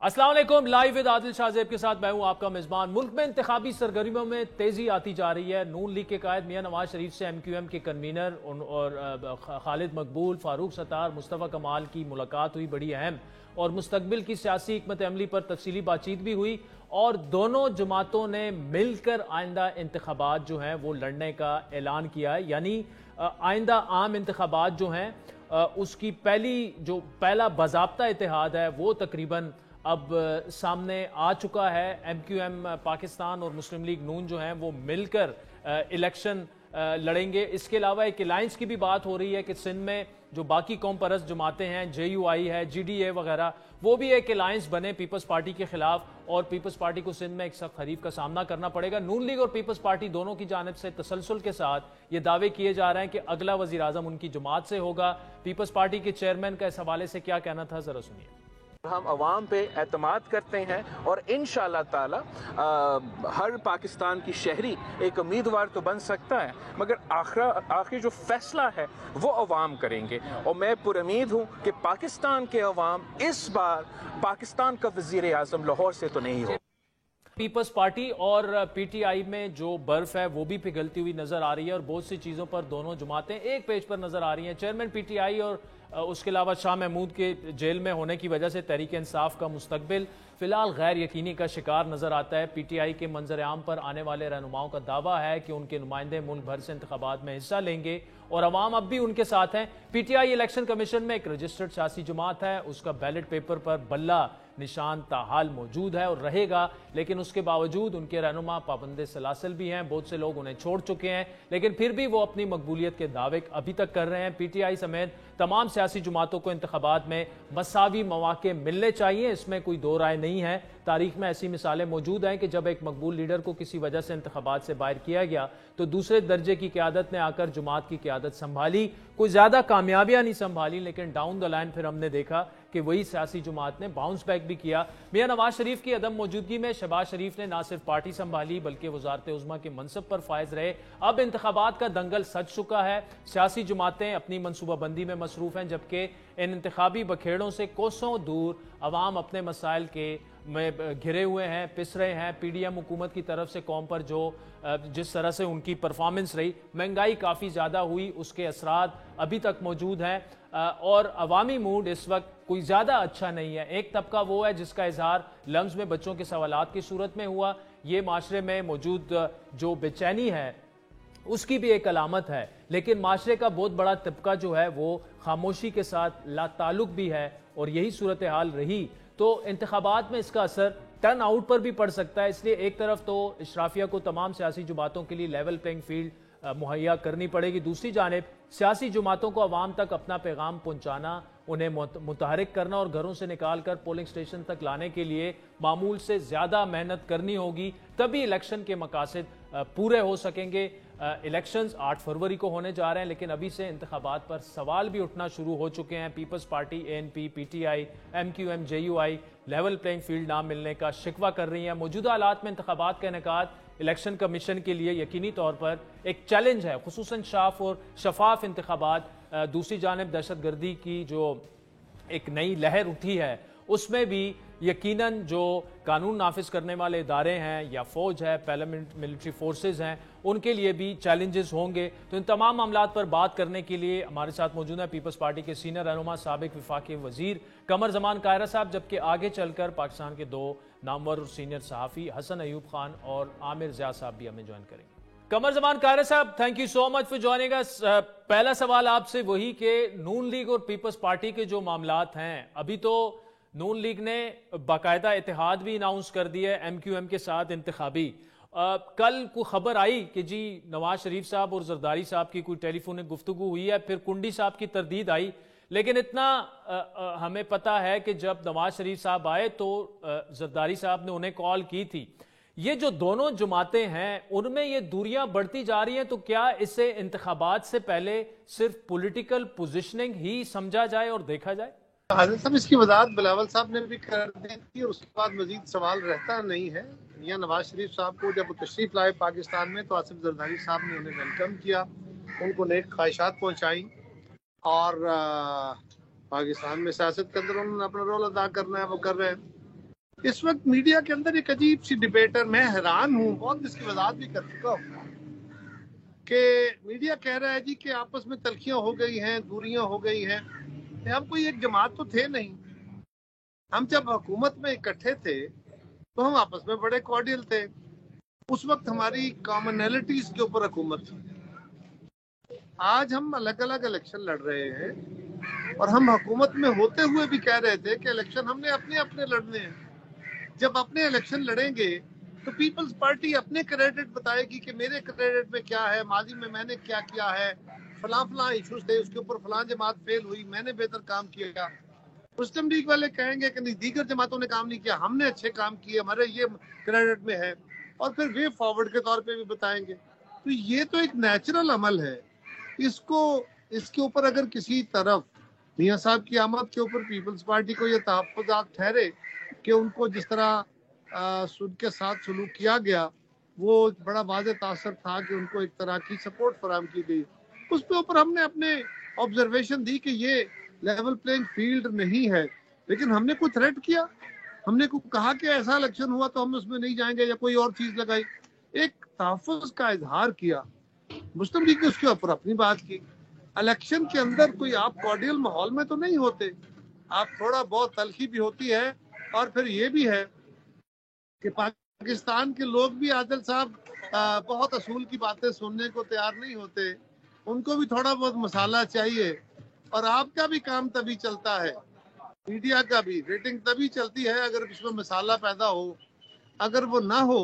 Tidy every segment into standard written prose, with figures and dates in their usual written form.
अस्सलाम वालेकुम। Live with Adil Shahzeb के साथ मैं हूं आपका मेजबान। मुल्क में इंतखाबी सरगर्मियों में तेजी आती जा रही है। नून लीग के कायद मियां नवाज शरीफ से MQM के कन्वीनर और खालिद मकबूल, फारूक सत्तार, मुस्तफ़ा कमाल की मुलाकात हुई, बड़ी अहम, और मुस्तकबिल की सियासी हिकमत अमली पर तफसीली बातचीत भी हुई और दोनों जमातों ने मिलकर आइंदा इंतखाबात जो हैं वो लड़ने का ऐलान किया है। यानी आइंदा आम इंतखाबात जो हैं उसकी पहला बाज़ाब्ता इत्तेहाद है वो तकरीबन अब सामने आ चुका है। MQM पाकिस्तान और मुस्लिम लीग नून जो हैं वो मिलकर इलेक्शन लड़ेंगे। इसके अलावा एक अलायंस की भी बात हो रही है कि सिंध में जो बाकी कौम परस्त जमातें हैं, JUI है, GDA वगैरह, वो भी एक अलायंस बने पीपल्स पार्टी के खिलाफ, और पीपल्स पार्टी को सिंध में एक सख्त हरीफ का सामना करना पड़ेगा। नून लीग और पीपल्स पार्टी दोनों की जानिब से तसलसल के साथ ये दावे किए जा रहे हैं कि अगला वजीर आजम उनकी जमात से होगा। पीपल्स पार्टी के चेयरमैन का इस हवाले से क्या कहना था, जरा सुनिए। हम अवाम पे एतमाद करते हैं और इंशाअल्लाह ताला हर पाकिस्तान की शहरी एक उम्मीदवार तो बन सकता है, मगर आखिर जो फैसला है वो अवाम करेंगे। और मैं पुरुमीद हूँ कि पाकिस्तान के अवाम इस बार पाकिस्तान का वजीर आजम लाहौर से तो नहीं हो। पीपल्स पार्टी और PTI में जो बर्फ है वो भी पिघलती हुई नजर आ रही है और बहुत सी चीज़ों पर दोनों जमातें एक पेज पर नजर आ रही हैं। चेयरमैन PTI और उसके अलावा शाह महमूद के जेल में होने की वजह से तहरीक इंसाफ का मुस्तकबिल फिलहाल गैर यकीनी का शिकार नजर आता है। PTI के मंजर आम पर आने वाले रहनुमाओं का दावा है कि उनके नुमाइंदे मुल्क भर से इंतखाबात में हिस्सा लेंगे और अवाम अब भी उनके साथ हैं। PTI इलेक्शन कमीशन में एक रजिस्टर्ड सियासी जमात है, उसका बैलेट पेपर पर बल्ला निशान ताहाल मौजूद है और रहेगा, लेकिन उसके बावजूद उनके रहनुमा पाबंद सलासिल भी हैं। बहुत से लोग उन्हें छोड़ चुके हैं, लेकिन फिर भी वो अपनी मकबूलियत के दावे अभी तक कर रहे हैं। PTI समेत तमाम सियासी जमातों को इंतखाबात में मसावी मौके मिलने चाहिए, इसमें कोई दो राय नहीं है। तारीख में ऐसी मिसालें मौजूद हैं कि जब एक मकबूल लीडर को किसी वजह से इंतखाबात से बाहर किया गया तो दूसरे दर्जे की क़यादत ने आकर जमात की क़यादत संभाली, कोई ज़्यादा कामयाबियां नहीं संभाली, लेकिन डाउन द लाइन फिर हमने देखा कि वही सियासी जमात ने बाउंस बैक भी किया। मियां नवाज शरीफ की अदम मौजूदगी में शहबाज शरीफ ने ना सिर्फ पार्टी संभाली बल्कि वजारत उज़्मा के मनसब पर फायज रहे। अब इंतखाबात का दंगल सज चुका है, सियासी जमातें अपनी मनसूबाबंदी में मसरूफ हैं, जबकि इन इंतखाबी बखेड़ों से कोसों दूर अवाम अपने मसाइल के में घिरे हुए हैं, पिस रहे हैं। PDM हुकूमत की तरफ से कौम पर जिस तरह से उनकी परफॉर्मेंस रही, महंगाई काफ़ी ज़्यादा हुई, उसके असरात अभी तक मौजूद हैं और अवामी मूड इस वक्त कोई ज़्यादा अच्छा नहीं है। एक तबका वो है जिसका इजहार लम्स में बच्चों के सवालात की सूरत में हुआ। ये माशरे में मौजूद जो बेचैनी है उसकी भी एक अलामत है, लेकिन माशरे का बहुत बड़ा तबका जो है वो खामोशी के साथ लाताल्लुक भी है और यही सूरत हाल रही तो इंतखाबात में इसका असर टर्न आउट पर भी पड़ सकता है। इसलिए एक तरफ तो इशराफिया को तमाम सियासी जमातों के लिए लेवल प्लेइंग फील्ड मुहैया करनी पड़ेगी, दूसरी जानिब सियासी जमातों को अवाम तक अपना पैगाम पहुंचाना, उन्हें मुतहरिक करना और घरों से निकाल कर पोलिंग स्टेशन तक लाने के लिए मामूल से ज़्यादा मेहनत करनी होगी, तभी इलेक्शन के मकासद पूरे हो सकेंगे। इलेक्शंस 8 फरवरी को होने जा रहे हैं, लेकिन अभी से इंतखाबात पर सवाल भी उठना शुरू हो चुके हैं। Peoples Party, ANP, PTI, MQM, JUI level playing field ना मिलने का शिकवा कर रही है। मौजूदा हालात में इंतखाबात का इनेकाद इलेक्शन कमीशन के लिए यकीनी तौर पर एक चैलेंज है, खुसूसन साफ और शफाफ इंतखाबात। दूसरी जानिब दहशतगर्दी की जो एक नई लहर उठी है उसमें भी यकीनन जो कानून नाफिज करने वाले इदारे हैं या फौज है, मिलिट्री फोर्सेज हैं, उनके लिए भी चैलेंजेस होंगे। तो इन तमाम मामलात पर बात करने के लिए हमारे साथ मौजूद है पीपल्स पार्टी के सीनियर रहनुमा साबिक वफाकी वजीर कमर जमान कायरा साहब, जबकि आगे चलकर पाकिस्तान के दो नामवर और सीनियर सहाफ़ी हसन अयूब खान और आमिर ज़िया साहब भी हमें ज्वाइन करेंगे। कमर जमान कायरा साहब, thank you so much for joining us. पहला सवाल आपसे वही कि नून लीग और पीपल्स पार्टी के जो मामलात हैं, अभी तो नून लीग ने बाकायदा इत्तेहाद भी अनाउंस कर दिया है MQM के साथ इंतखाबी। कल को खबर आई कि जी नवाज शरीफ साहब और जरदारी साहब की कोई टेलीफोनिक गुफ्तगू हुई है, फिर कुंडी साहब की तरदीद आई, लेकिन इतना हमें पता है कि जब नवाज शरीफ साहब आए तो जरदारी साहब ने उन्हें कॉल की थी। ये जो दोनों जमातें हैं उनमें ये दूरियां बढ़ती जा रही हैं, तो क्या इसे इंतखाबात से पहले सिर्फ पॉलिटिकल पोजिशनिंग ही समझा जाए और देखा जाए? आदिल साहब, इसकी वजाहत बिलावल साहब ने भी कर दी थी और उसके बाद मजीद सवाल रहता नहीं है। मियां नवाज शरीफ साहब को जब तशरीफ लाए पाकिस्तान में तो आसिफ जरदारी साहब ने उन्हें वेलकम किया, उनको नेक ख्वाहिशात पहुंचाई और पाकिस्तान में सियासत के अंदर उन्होंने अपना रोल अदा करना है वो कर रहे हैं। इस वक्त मीडिया के अंदर एक अजीब सी डिबेट है, मैं हैरान हूँ, बहुत इसकी वजाहत भी कर चुका हूँ कि मीडिया कह रहा है जी कि आपस में तलखियां हो गई हैं, दूरियां हो गई हैं। हम कोई एक जमात तो थे नहीं। हम जब हुकूमत में इकट्ठे थे तो हम आपस में बड़े कॉर्डियल थे। उस वक्त हमारी कॉमनैलिटीज के ऊपर हुकूमत थी। आज हम अलग अलग इलेक्शन लड़ रहे हैं और हम हुकूमत में होते हुए भी कह रहे थे कि इलेक्शन हमने अपने अपने लड़ने हैं। जब अपने इलेक्शन लड़ेंगे तो पीपल्स पार्टी अपने क्रेडिट बताएगी कि मेरे क्रेडिट में क्या है, माजी में मैंने क्या किया है, फलां फलां इश्यूज थे, उसके ऊपर फलां जमात फेल हुई, मैंने बेहतर काम किया। मुस्लिम लीग वाले कहेंगे कि नहीं, दीगर जमातों ने काम नहीं किया, हमने अच्छे काम किए, हमारे ये क्रेडिट में है, और फिर वे फॉरवर्ड के तौर पे भी बताएंगे। तो ये तो एक नेचुरल अमल है। इसके ऊपर अगर किसी तरफ मियां साहब की आमद के ऊपर पीपल्स पार्टी को ये तहफ़्फ़ुज़ात ठहरे कि उनको जिस तरह सुद के साथ सलूक किया गया वो बड़ा वाज़ेह तासर था कि उनको एक तरह की सपोर्ट फराहम की गई, उस पे ऊपर हमने अपने ऑब्जर्वेशन दी कि ये लेवल प्लेइंग फील्ड नहीं है। लेकिन हमने कोई थ्रेट किया, हमने को कहा कि ऐसा इलेक्शन हुआ तो हम उसमें नहीं जाएंगे या कोई और चीज लगाई, एक तहफ़्फ़ुज़ का इजहार किया। मुस्लिम लीग ने उसके ऊपर अपनी बात की। इलेक्शन के अंदर कोई आप कॉर्डियल माहौल में तो नहीं होते, आप थोड़ा बहुत तलखी भी होती है, और फिर ये भी है कि पाकिस्तान के लोग भी आदिल साहब बहुत असूल की बातें सुनने को तैयार नहीं होते, उनको भी थोड़ा बहुत मसाला चाहिए। और आपका भी काम तभी चलता है, मीडिया का भी रेटिंग तभी चलती है अगर उसमें मसाला पैदा हो। अगर वो ना हो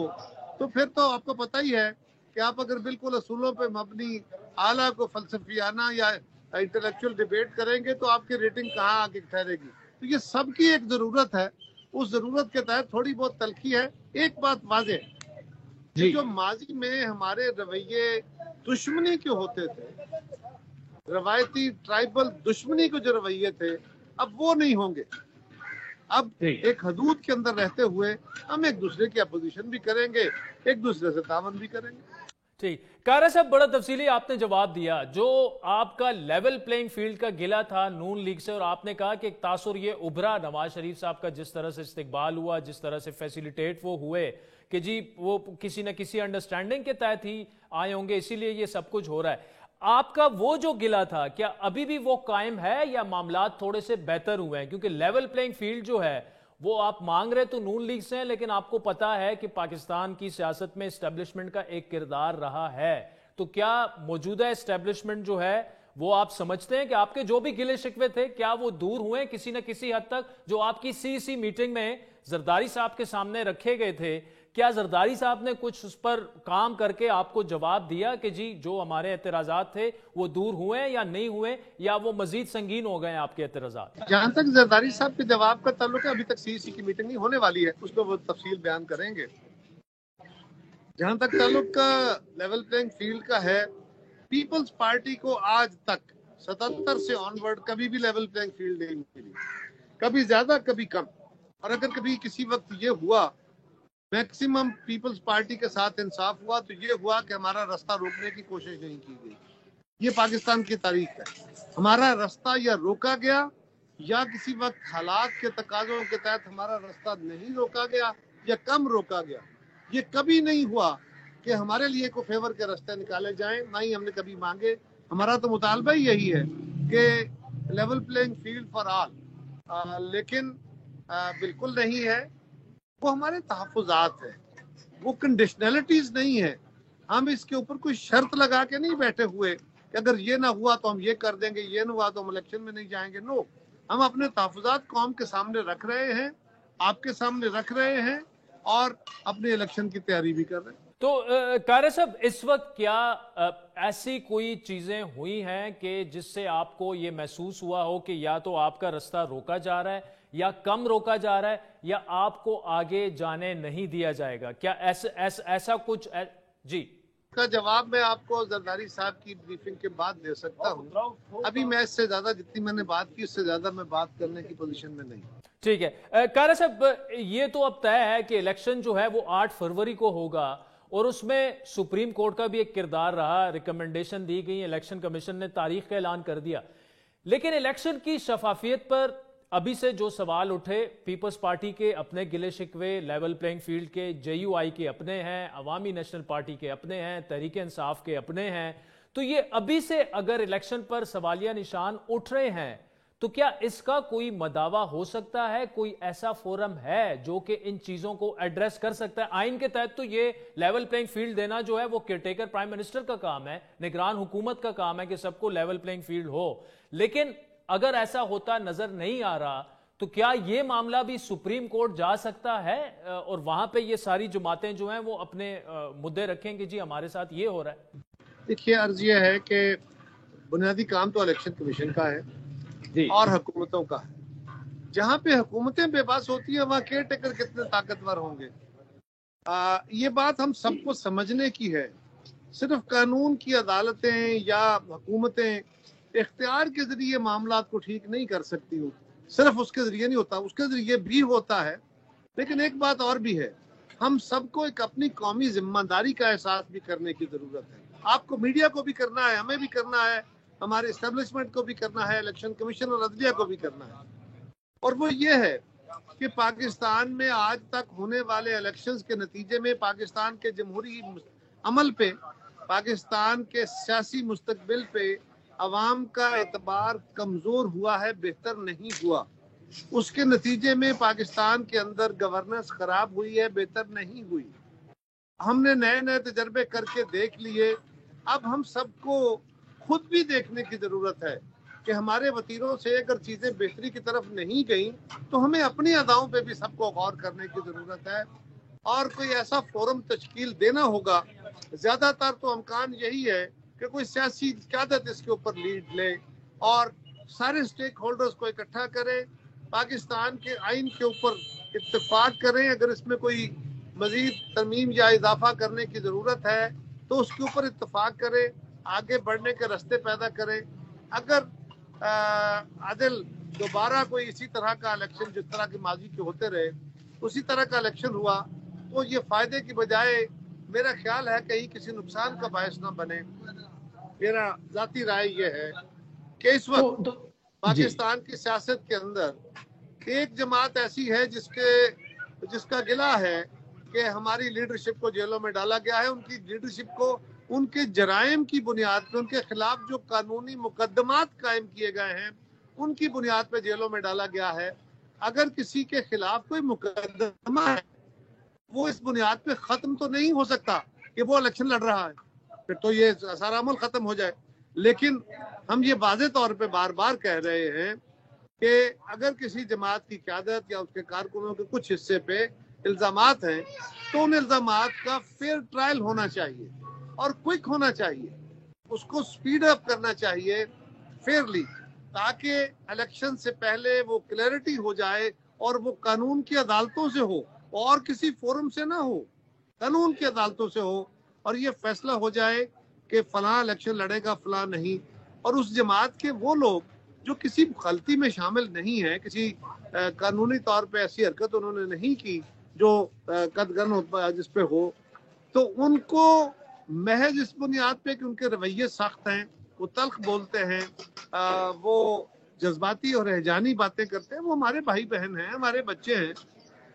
तो फिर तो आपको पता ही है कि आप अगर बिल्कुल असूलों पे मबनी आला को फलसफियाना या इंटेलेक्चुअल डिबेट करेंगे तो आपकी रेटिंग कहाँ आके ठहरेगी। तो ये सबकी एक जरूरत है, उस जरूरत के तहत थोड़ी बहुत तलखी है। एक बात वाज़ेह है, जो माजी में हमारे रवैये दुश्मनी के होते थे, रवायती ट्राइबल दुश्मनी के जो रवैये थे, अब वो नहीं होंगे। अब एक हदूद के अंदर रहते हुए हम एक दूसरे की अपोजिशन भी करेंगे, एक दूसरे से तावन भी करेंगे। ठीक, कारा साहब बड़ा तफसीली आपने जवाब दिया। जो आपका लेवल प्लेइंग फील्ड का गिला था नून लीग से, और आपने कहा कि एक तासुर ये उभरा नवाज शरीफ साहब का, जिस तरह से इस्तिकबाल हुआ, जिस तरह से फैसिलिटेट वो हुए कि जी वो किसी न किसी अंडरस्टैंडिंग के तहत ही आए होंगे, इसीलिए ये सब कुछ हो रहा है। आपका वो जो गिला था क्या अभी भी वो कायम है या मामलात थोड़े से बेहतर हुए हैं? क्योंकि लेवल प्लेइंग फील्ड जो है वो आप मांग रहे तो नून लीग से हैं, लेकिन आपको पता है कि पाकिस्तान की सियासत में एस्टेब्लिशमेंट का एक किरदार रहा है। तो क्या मौजूदा एस्टेब्लिशमेंट जो है वो आप समझते हैं कि आपके जो भी गिले शिकवे थे क्या वो दूर हुए किसी न किसी हद तक? जो आपकी सीसी मीटिंग में जरदारी साहब के सामने रखे गए थे, क्या जरदारी साहब ने कुछ उस पर काम करके आपको जवाब दिया कि जी जो हमारे एतराजात थे वो दूर हुए या नहीं हुए, या वो मजीद संगीन हो गए आपके एतराजात? जहाँ तक जरदारी साहब के जवाब का ताल्लुक है, अभी तक सीसी की मीटिंग नहीं होने वाली है, उसमें वो तफसील बयान करेंगे। जहाँ तक ताल्लुक का लेवल प्लेइंग फील्ड का है, पीपल्स पार्टी को आज तक 77 से ऑनवर्ड कभी भी लेवल प्लेइंग फील्ड नहीं मिली, कभी ज्यादा कभी कम। और अगर कभी किसी वक्त ये हुआ मैक्सिमम पीपल्स पार्टी के साथ इंसाफ हुआ तो ये हुआ कि हमारा रास्ता रोकने की कोशिश नहीं की गई। ये पाकिस्तान की तारीख है, हमारा रास्ता या रोका गया या किसी वक्त हालात के तकाजों के तहत हमारा रास्ता नहीं रोका गया या कम रोका गया। ये कभी नहीं हुआ कि हमारे लिए कोई फेवर के रास्ते निकाले जाएं, ना ही हमने कभी मांगे। हमारा तो मुतालबा ही यही है कि level playing field for all, लेकिन बिल्कुल नहीं है। वो हमारे तहफ़्फ़ुज़ात है, वो कंडीशनलिटीज नहीं है। हम इसके ऊपर कोई शर्त लगा के नहीं बैठे हुए कि अगर ये ना हुआ तो हम ये कर देंगे, ये ना हुआ तो हम इलेक्शन में नहीं जाएंगे। नो, हम अपने तहफ़्फ़ुज़ात कौम के सामने रख रहे हैं, आपके सामने रख रहे हैं और अपने इलेक्शन की तैयारी भी कर रहे हैं। तो कारा साहब, इस वक्त क्या ऐसी कोई चीजें हुई हैं कि जिससे आपको ये महसूस हुआ हो कि या तो आपका रास्ता रोका जा रहा है या कम रोका जा रहा है या आपको आगे जाने नहीं दिया जाएगा? क्या ऐसा कुछ जी का जवाब मैं आपको जरदारी साहब की ब्रीफिंग के बाद दे सकता हूँ। अभी मैं इससे ज्यादा, जितनी मैंने बात की उससे ज्यादा मैं बात करने की पोजीशन में नहीं। ठीक है कारा साहब, ये तो अब तय है कि इलेक्शन जो है वो 8 फरवरी को होगा और उसमें सुप्रीम कोर्ट का भी एक किरदार रहा, रिकमेंडेशन दी गई, इलेक्शन कमीशन ने तारीख का ऐलान कर दिया। लेकिन इलेक्शन की शफाफियत पर अभी से जो सवाल उठे, पीपल्स पार्टी के अपने गिले शिकवे, लेवल प्लेइंग फील्ड के, JUI के अपने हैं, अवामी नेशनल पार्टी के अपने हैं, तहरीक इंसाफ के अपने हैं, तो ये अभी से अगर इलेक्शन पर सवालिया निशान उठ रहे हैं तो क्या इसका कोई मदावा हो सकता है? कोई ऐसा फोरम है जो कि इन चीजों को एड्रेस कर सकता है? आइन के तहत तो ये लेवल प्लेइंग फील्ड देना जो है वो केयरटेकर प्राइम मिनिस्टर का काम है, निगरान हुकूमत का काम है कि सबको लेवल प्लेइंग फील्ड हो। लेकिन अगर ऐसा होता नजर नहीं आ रहा तो क्या ये मामला भी सुप्रीम कोर्ट जा सकता है और वहां पे ये सारी जमातें जो हैं वो अपने मुद्दे रखें कि जी हमारे साथ ये हो रहा है? देखिए, अर्ज ये है कि बुनियादी काम तो इलेक्शन कमीशन का है और हुकूमतों का है। जहां पे हुकूमतें बेबस होती है वहां केयर टेकर कितने ताकतवर होंगे। ये बात हम सबको समझने की है। सिर्फ कानून की अदालतें या हुकूमतें इख्तियार के जरिए मामला को ठीक नहीं कर सकती हूँ, सिर्फ उसके जरिए नहीं होता, उसके जरिए भी होता है। लेकिन एक बात और भी है, हम सबको एक अपनी कौमी जिम्मेदारी का एहसास भी करने की जरूरत है। आपको मीडिया को भी करना है, हमें भी करना है, हमारे एस्टेब्लिशमेंट को भी करना है, इलेक्शन कमीशन और अदलिया को भी करना है। और वो ये है कि पाकिस्तान में आज तक होने वाले इलेक्शंस के नतीजे में पाकिस्तान के जमहूरी अमल पे, पाकिस्तान के सियासी मुस्तकबिल पे अवाम का एतबार कमजोर हुआ है, बेहतर नहीं हुआ। उसके नतीजे में पाकिस्तान के अंदर गवर्नेंस खराब हुई है, बेहतर नहीं हुई। हमने नए नए तजर्बे करके देख लिए। अब हम सबको खुद भी देखने की जरूरत है कि हमारे वतीरों से अगर चीजें बेहतरी की तरफ नहीं गई तो हमें अपनी अदाओं पे भी सबको गौर करने की जरूरत है और कोई ऐसा फोरम तश्कील देना होगा। ज्यादातर तो इम्कान यही है कि कोई सियासी क़यादत इसके ऊपर लीड ले और सारे स्टेक होल्डर्स को इकट्ठा करे, पाकिस्तान के आइन के ऊपर इत्तेफाक करें। अगर इसमें कोई मजीद तरमीम या इजाफा करने की जरूरत है तो उसके ऊपर इत्तेफाक करें, आगे बढ़ने के रास्ते पैदा करें। अगर आदिल दोबारा कोई इसी तरह का इलेक्शन जिस तरह के माजी के होते रहे उसी तरह का इलेक्शन हुआ तो ये फायदे की बजाय मेरा ख्याल है कहीं किसी नुकसान का बायस ना बने। मेरा जाती राय ये है कि इस वक्त पाकिस्तान की सियासत के अंदर एक जमात ऐसी है जिसका गिला है कि हमारी लीडरशिप को जेलों में डाला गया है। उनकी लीडरशिप को उनके जराइम की बुनियाद पे, उनके खिलाफ जो कानूनी मुकदमात कायम किए गए हैं उनकी बुनियाद पे जेलों में डाला गया है। अगर किसी के खिलाफ कोई मुकदमा है वो इस बुनियाद पे खत्म तो नहीं हो सकता कि वो इलेक्शन लड़ रहा है, फिर तो ये सारा अमल खत्म हो जाए। लेकिन हम ये वाज़े तौर पे बार बार कह रहे हैं कि अगर किसी जमात की क़यादत या उसके कारकुनों के कुछ हिस्से पे इल्जामात हैं तो उन इल्जामात का फेयर ट्रायल होना चाहिए और क्विक होना चाहिए, उसको स्पीड अप करना चाहिए फेयरली, ताकि इलेक्शन से पहले वो क्लैरिटी हो जाए और वो कानून की अदालतों से हो और किसी फोरम से ना हो, कानून की अदालतों से हो और ये फैसला हो जाए कि फलां इलेक्शन लड़ेगा फलां नहीं। और उस जमात के वो लोग जो किसी गलती में शामिल नहीं है, किसी कानूनी तौर पे ऐसी हरकत उन्होंने नहीं की जो कदगन जिस पे हो, तो उनको महज इस बुनियाद पे कि उनके रवैये सख्त हैं, वो तल्ख बोलते हैं, वो जज्बाती और हैजानी बातें करते हैं, वो हमारे भाई बहन हैं, हमारे बच्चे हैं।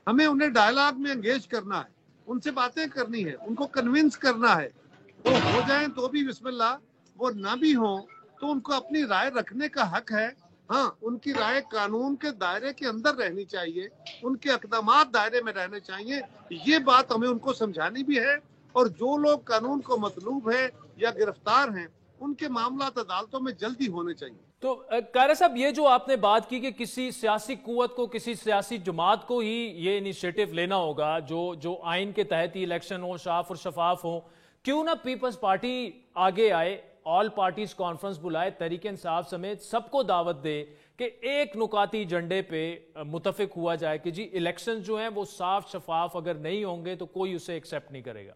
हमें उन्हें डायलॉग में एंगेज करना है, उनसे बातें करनी है, उनको कन्विंस करना है। वो हो जाएं तो भी बिस्मिल्लाह, वो ना भी हो तो उनको अपनी राय रखने का हक है। हाँ, उनकी राय कानून के दायरे के अंदर रहनी चाहिए, उनके अक़दामात दायरे में रहने चाहिए। ये बात हमें उनको समझानी भी है। और जो लोग कानून को मतलूब है या गिरफ्तार हैं उनके मामला अदालतों में जल्दी होने चाहिए। तो कायरा साहब, ये जो आपने बात की कि किसी सियासी कुव्वत को, किसी सियासी जमात को ही ये इनिशिएटिव लेना होगा जो आइन के तहत ही इलेक्शन हो, साफ और शफाफ हो, क्यों ना पीपल्स पार्टी आगे आए, ऑल पार्टीज कॉन्फ्रेंस बुलाए, तहरीक इंसाफ समेत सबको दावत दे कि एक नुकाती एजेंडे पे मुतफिक हुआ जाए कि जी इलेक्शन जो हैं वो साफ शफाफ अगर नहीं होंगे तो कोई उसे एक्सेप्ट नहीं करेगा।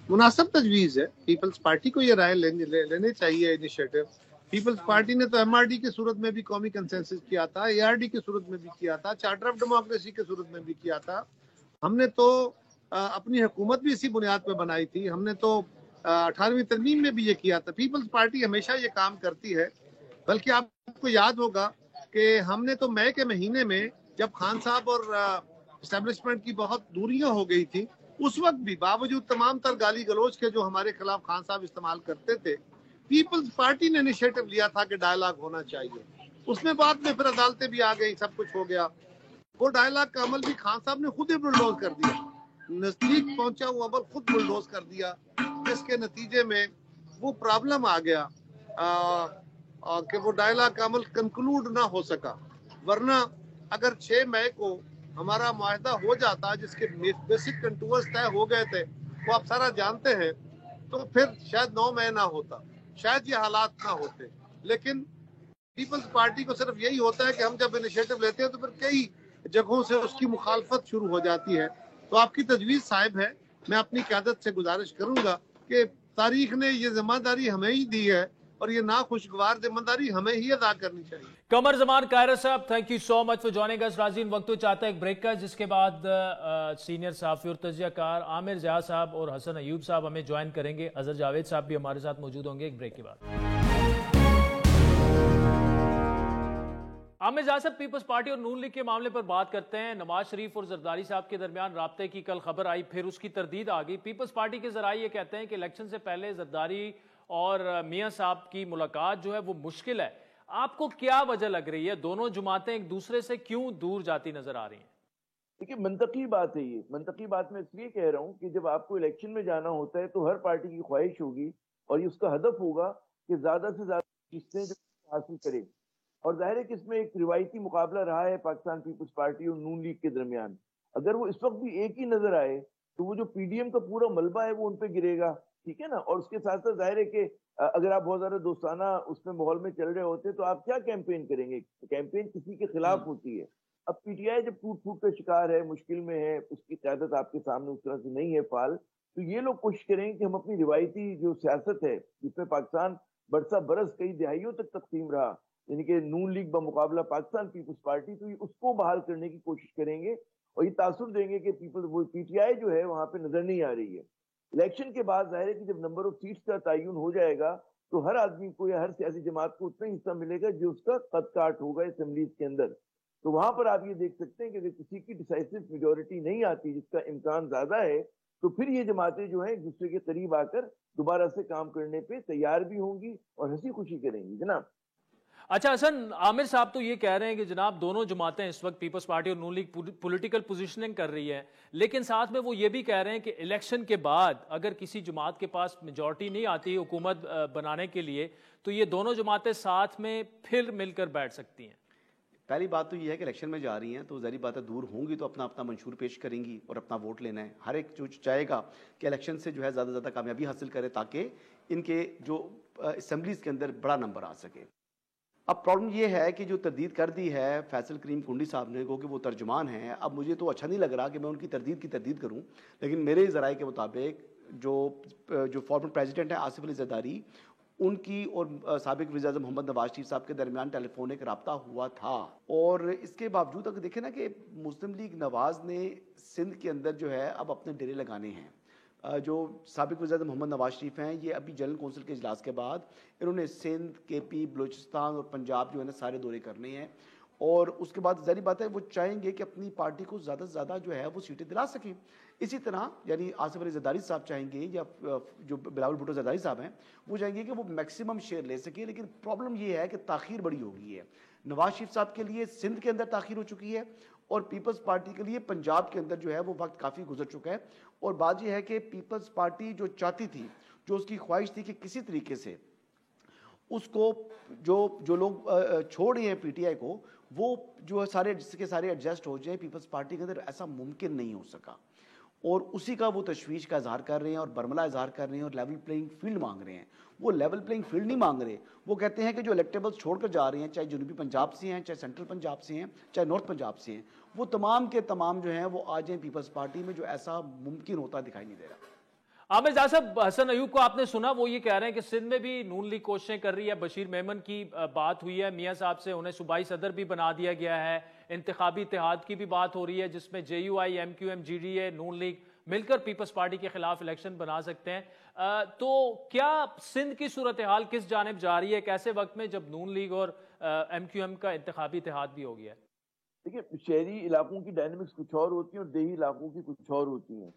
मुनासिब तजवीज़ है, पीपल्स पार्टी को ये राय लेने चाहिए इनिशिएटिव। पीपल्स पार्टी ने तो MRD की सूरत में भी कौमी कंसेंसस किया था, ARD की सूरत में भी किया था, चार्टर ऑफ डेमोक्रेसी की सूरत में भी किया था। हमने तो अपनी हुकूमत भी इसी बुनियाद पे बनाई थी। हमने तो 18वीं तरमीम में भी ये किया था। पीपल्स पार्टी हमेशा ये काम करती है। बल्कि आपको याद होगा کہ ہم نے تو مئی کے مہینے میں جب خان صاحب اور اسٹیبلشمنٹ کی بہت دوریاں ہو گئی تھی اس وقت بھی باوجود تمام تر گالی گلوچ کے جو ہمارے خلاف خان صاحب استعمال کرتے تھے پیپلز پارٹی نے انیشیٹو لیا تھا کہ ڈائلاگ ہونا چاہیے. اس میں بعد میں پھر عدالتیں بھی آ گئی, سب کچھ ہو گیا. وہ ڈائلاگ کا عمل بھی خان صاحب نے خود ہی بلڈوز کر دیا, نزدیک پہنچا وہ عمل خود بلڈوز کر دیا, جس کے نتیجے میں وہ پرابلم آ گیا کہ وہ ڈائلاگ کا عمل کنکلوڈ نہ ہو سکا. ورنہ اگر 6 مئی کو ہمارا معاہدہ ہو جاتا جس کے بیسک کنٹورز طے ہو گئے تھے وہ آپ سارا جانتے ہیں, تو پھر شاید 9 مئی نہ ہوتا, شاید یہ حالات نہ ہوتے. لیکن پیپلز پارٹی کو صرف یہی ہوتا ہے کہ ہم جب انیشیٹو لیتے ہیں تو پھر کئی جگہوں سے اس کی مخالفت شروع ہو جاتی ہے. تو آپ کی تجویز صاحب ہے, میں اپنی قیادت سے گزارش کروں گا کہ تاریخ نے یہ ذمہ داری ہمیں ہی دی ہے اور یہ ناخوشگوار ذمہ داری ہمیں ہی ادا کرنی چاہیے. Qamar Zaman Kaira sahab, thank you so much for joining us. ناظرین وقت تو چاہتا ہے ایک بریک کا, جس کے بعد سینئر صحافی اور تجزیہ کار عامر ضیاء صاحب اور حسن ایوب صاحب ہمیں جوائن کریں گے. اظہر جاوید صاحب بھی ہمارے ساتھ موجود ہوں گے ایک بریک کے بعد. عامر ضیاء صاحب, پیپلز پارٹی اور نون لیگ کے معاملے پر بات کرتے ہیں. نواز شریف اور زرداری صاحب کے درمیان رابطے کی کل خبر آئی, پھر اس کی تردید آ گئی. پیپلز پارٹی کے ذرائع یہ کہتے ہیں کہ الیکشن سے پہلے زرداری اور میاں صاحب کی ملاقات جو ہے وہ مشکل ہے. آپ کو کیا وجہ لگ رہی ہے, دونوں جماعتیں ایک دوسرے سے کیوں دور جاتی نظر آ رہی ہیں؟ دیکھیے منطقی بات ہے, یہ منطقی بات میں اس لیے کہہ رہا ہوں کہ جب آپ کو الیکشن میں جانا ہوتا ہے تو ہر پارٹی کی خواہش ہوگی اور یہ اس کا ہدف ہوگا کہ زیادہ سے زیادہ قسطیں حاصل کرے. اور ظاہر ہے کہ اس میں ایک روایتی مقابلہ رہا ہے پاکستان پیپلز پارٹی اور نون لیگ کے درمیان. اگر وہ اس وقت بھی ایک ہی نظر آئے تو وہ جو پی ڈی ایم کا پورا ملبہ ہے وہ ان پہ گرے گا, ٹھیک ہے نا. اور اس کے ساتھ ساتھ ظاہر ہے کہ اگر آپ بہت زیادہ دوستانہ اس میں ماحول میں چل رہے ہوتے تو آپ کیا کیمپین کریں گے, کیمپین کسی کے خلاف ہوتی ہے. اب پی ٹی آئی جب ٹوٹ پھوٹ کا شکار ہے, مشکل میں ہے, اس کی قیادت آپ کے سامنے اس طرح سے نہیں ہے فعال, تو یہ لوگ کوشش کریں کہ ہم اپنی روایتی جو سیاست ہے جس میں پاکستان برسہ برس کئی دہائیوں تک تقسیم رہا, یعنی کہ نون لیگ بمقابلہ پاکستان پیپلز پارٹی, تو اس کو بحال کرنے کی کوشش کریں گے اور یہ تاثر دیں گے کہ وہ پی ٹی آئی جو ہے وہاں پہ نظر نہیں آ رہی ہے. الیکشن کے بعد ظاہر ہے کہ جب نمبر آف سیٹس کا تعین ہو جائے گا تو ہر آدمی کو یا ہر سیاسی جماعت کو اتنا حصہ ملے گا جو اس کا قد کاٹ ہوگا اسمبلیز کے اندر. تو وہاں پر آپ یہ دیکھ سکتے ہیں کہ اگر کسی کی ڈیسائسو میجورٹی نہیں آتی جس کا امکان زیادہ ہے تو پھر یہ جماعتیں جو ہیں ایک دوسرے کے قریب آ کر دوبارہ سے کام کرنے پہ تیار بھی ہوں گی اور ہنسی خوشی کریں گی. جناب اچھا حسن, عامر صاحب تو یہ کہہ رہے ہیں کہ جناب دونوں جماعتیں اس وقت پیپلز پارٹی اور نون لیگ پولیٹیکل پوزیشننگ کر رہی ہے, لیکن ساتھ میں وہ یہ بھی کہہ رہے ہیں کہ الیکشن کے بعد اگر کسی جماعت کے پاس میجورٹی نہیں آتی حکومت بنانے کے لیے تو یہ دونوں جماعتیں ساتھ میں پھر مل کر بیٹھ سکتی ہیں. پہلی بات تو یہ ہے کہ الیکشن میں جا رہی ہیں تو ظاہری بات ہے دور ہوں گی تو اپنا اپنا منشور پیش کریں گی اور اپنا ووٹ لینا ہے. ہر ایک جو چاہے گا کہ الیکشن سے جو ہے زیادہ زیادہ کامیابی حاصل کرے تاکہ ان کے جو اسمبلیز کے اندر بڑا نمبر آ سکے. اب پرابلم یہ ہے کہ جو تردید کر دی ہے فیصل کریم کنڈی صاحب نے کو کہ وہ ترجمان ہیں, اب مجھے تو اچھا نہیں لگ رہا کہ میں ان کی تردید کروں, لیکن میرے ذرائع کے مطابق جو فارمر پریزیڈنٹ ہیں آصف علی زرداری, ان کی اور سابق وزیر اعظم محمد نواز شریف صاحب کے درمیان ٹیلی فونک رابطہ ہوا تھا. اور اس کے باوجود اگر دیکھیں نا کہ مسلم لیگ نواز نے سندھ کے اندر جو ہے اب اپنے ڈیرے لگانے ہیں. جو سابق وزیر اعظم محمد نواز شریف ہیں یہ ابھی جنرل کونسل کے اجلاس کے بعد انہوں نے سندھ, کے پی, بلوچستان اور پنجاب جو ہے نا سارے دورے کرنے ہیں, اور اس کے بعد ظاہری بات ہے وہ چاہیں گے کہ اپنی پارٹی کو زیادہ سے زیادہ جو ہے وہ سیٹیں دلا سکیں. اسی طرح یعنی آصف علی زرداری صاحب چاہیں گے یا جو بلاول بھٹو زرداری صاحب ہیں وہ چاہیں گے کہ وہ میکسیمم شیئر لے سکیں, لیکن پرابلم یہ ہے کہ تاخیر بڑی ہو گئی ہے. نواز شریف صاحب کے لیے سندھ کے اندر تاخیر ہو چکی ہے اور پیپلز پارٹی کے لیے پنجاب کے اندر جو ہے وہ وقت کافی گزر چکا ہے. اور بات یہ ہے کہ پیپلز پارٹی جو چاہتی تھی, جو اس کی خواہش تھی کہ کسی طریقے سے اس کو جو لوگ چھوڑ رہے ہیں پی ٹی آئی کو وہ جو سارے جس کے سارے ایڈجسٹ ہو جائیں پیپلز پارٹی کے اندر, ایسا ممکن نہیں ہو سکا. اور اسی کا وہ تشویش کا اظہار کر رہے ہیں اور برملا اظہار کر رہے ہیں اور لیول پلینگ فیلڈ مانگ رہے ہیں. وہ لیول پلینگ فیلڈ نہیں مانگ رہے, وہ کہتے ہیں کہ جو الیکٹیبلز چھوڑ کر جا رہے ہیں چاہے جنوبی پنجاب سے ہیں, چاہے سینٹرل پنجاب سے ہیں, چاہے نارتھ پنجاب سے ہیں, وہ تمام کے تمام جو ہیں وہ آ جائیں پیپلز پارٹی میں, جو ایسا ممکن ہوتا دکھائی نہیں دے رہا. عامر ضیاء صاحب, حسن ایوب کو آپ نے سنا, وہ یہ کہہ رہے ہیں کہ سندھ میں بھی نون لیگ کوششیں کر رہی ہے, بشیر میمن کی بات ہوئی ہے میاں صاحب سے, انہیں صوبائی صدر بھی بنا دیا گیا ہے, انتخابی اتحاد کی بھی بات ہو رہی ہے جس میں J U I, M Q M, G D A, Noon League مل کر پیپلز پارٹی کے خلاف الیکشن بنا سکتے ہیں. تو کیا سندھ کی صورتحال کس جانب جا رہی ہے ایک ایسے وقت میں جب نون لیگ اور MQM का इंतखाबी इत्तेहाद भी हो गया है? देखिए, शहरी इलाकों की डायनेमिक्स कुछ और होती हैं और देही इलाकों की कुछ और होती हैं।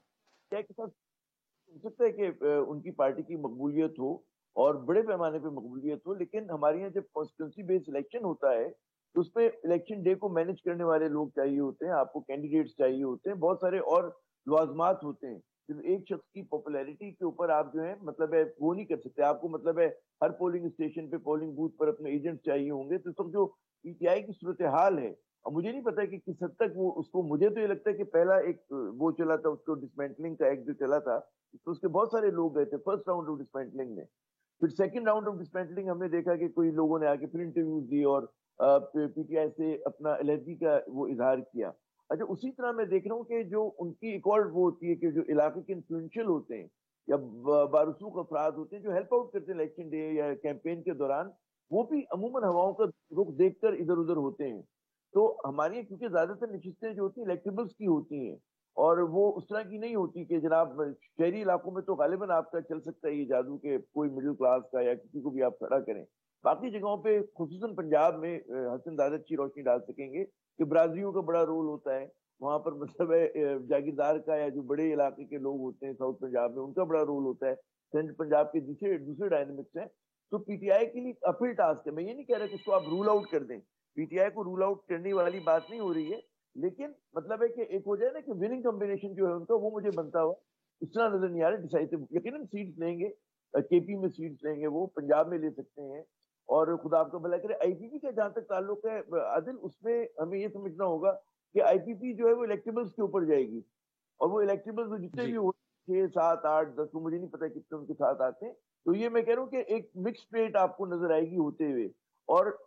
क्या के साथ हो सकता है कि उनकी पार्टी की मकबूलियत हो और बड़े पैमाने पे मकबूलियत हो, लेकिन हमारे यहाँ जब कॉन्स्टिट्यूंसी बेस्ड इलेक्शन होता है तो उस पे इलेक्शन डे को मैनेज करने वाले लोग चाहिए होते हैं, आपको कैंडिडेट्स चाहिए होते हैं, बहुत सारे और लवाजमात होते हैं। सिर्फ एक शख्स की पॉपुलैरिटी के ऊपर आप जो है मतलब है वो नहीं कर सकते। आपको मतलब है हर पोलिंग स्टेशन पे, पोलिंग बूथ पर अपने एजेंट चाहिए होंगे। तो इस वक्त जो पीटीआई की सूरत हाल है, और मुझे नहीं पता कि किस हद तक वो उसको, मुझे तो ये लगता है कि पहला एक वो चला था, उसको डिसमेंटलिंग का एक्ट जो चला था, तो उसके बहुत सारे लोग गए थे फर्स्ट राउंड ऑफ डिसमेंटलिंग में। फिर सेकंड राउंड ऑफ डिसमेंटलिंग हमने देखा कि कोई लोगों ने आके फिर इंटरव्यूज दिए और पीटीआई से अपना अलहदगी का वो इजहार किया। अच्छा, उसी तरह मैं देख रहा हूँ कि जो उनकी एक और वो होती है कि जो इलाके के इन्फ्लुएंशियल होते हैं या बारूसूख अफराद होते हैं जो हेल्प आउट करते हैं इलेक्शन डे या कैंपेन के दौरान, वो भी अमूमन हवाओं का रुख देखकर इधर उधर होते हैं। तो हमारी क्योंकि ज्यादातर नशिस्तें जो होती हैं इलेक्टेबल्स की होती हैं और वो उस तरह की नहीं होती कि जनाब शहरी इलाकों में तो गालिबन आपका चल सकता है ये जादू के कोई मिडिल क्लास का या किसी को भी आप खड़ा करें। बाकी जगहों पे खुसूसन पंजाब में हसन दादत की रोशनी डाल सकेंगे कि बरादरियों का बड़ा रोल होता है वहां पर, मतलब है जागीरदार का या जो बड़े इलाके के लोग होते हैं साउथ पंजाब में उनका बड़ा रोल होता है। सेंट्रल पंजाब के दूसरे दूसरे डायनेमिक्स हैं। तो पीटीआई के लिए अपील टास्क है। मैं ये नहीं कह रहा कि उसको आप रूल आउट कर दें, पीटीआई को रूल आउट करने वाली बात नहीं हो रही है, लेकिन मतलब है कि एक हो जाए ना कि विनिंग कॉम्बिनेशन जो है उनका वो मुझे बनता हुआ इस तरह नजर नहीं आ रहा डिसाइसिव। यकीनन सीट्स लेंगे, केपी में सीट्स लेंगे, वो पंजाब में ले सकते हैं और खुदा आपका भला करे। आईपीपी का जहां तक ताल्लुक है आदिल, उसमें हमें ये समझना होगा कि आईपीपी जो है वो इलेक्टेबल्स के ऊपर जाएगी और वो इलेक्टेबल्स जितने भी हो 6, 7, 8, 10, तो मुझे नहीं पता कितने उनके साथ आते हैं। तो ये मैं कह रहा हूँ कि एक मिक्स प्लेट आपको नजर आएगी होते हुए। और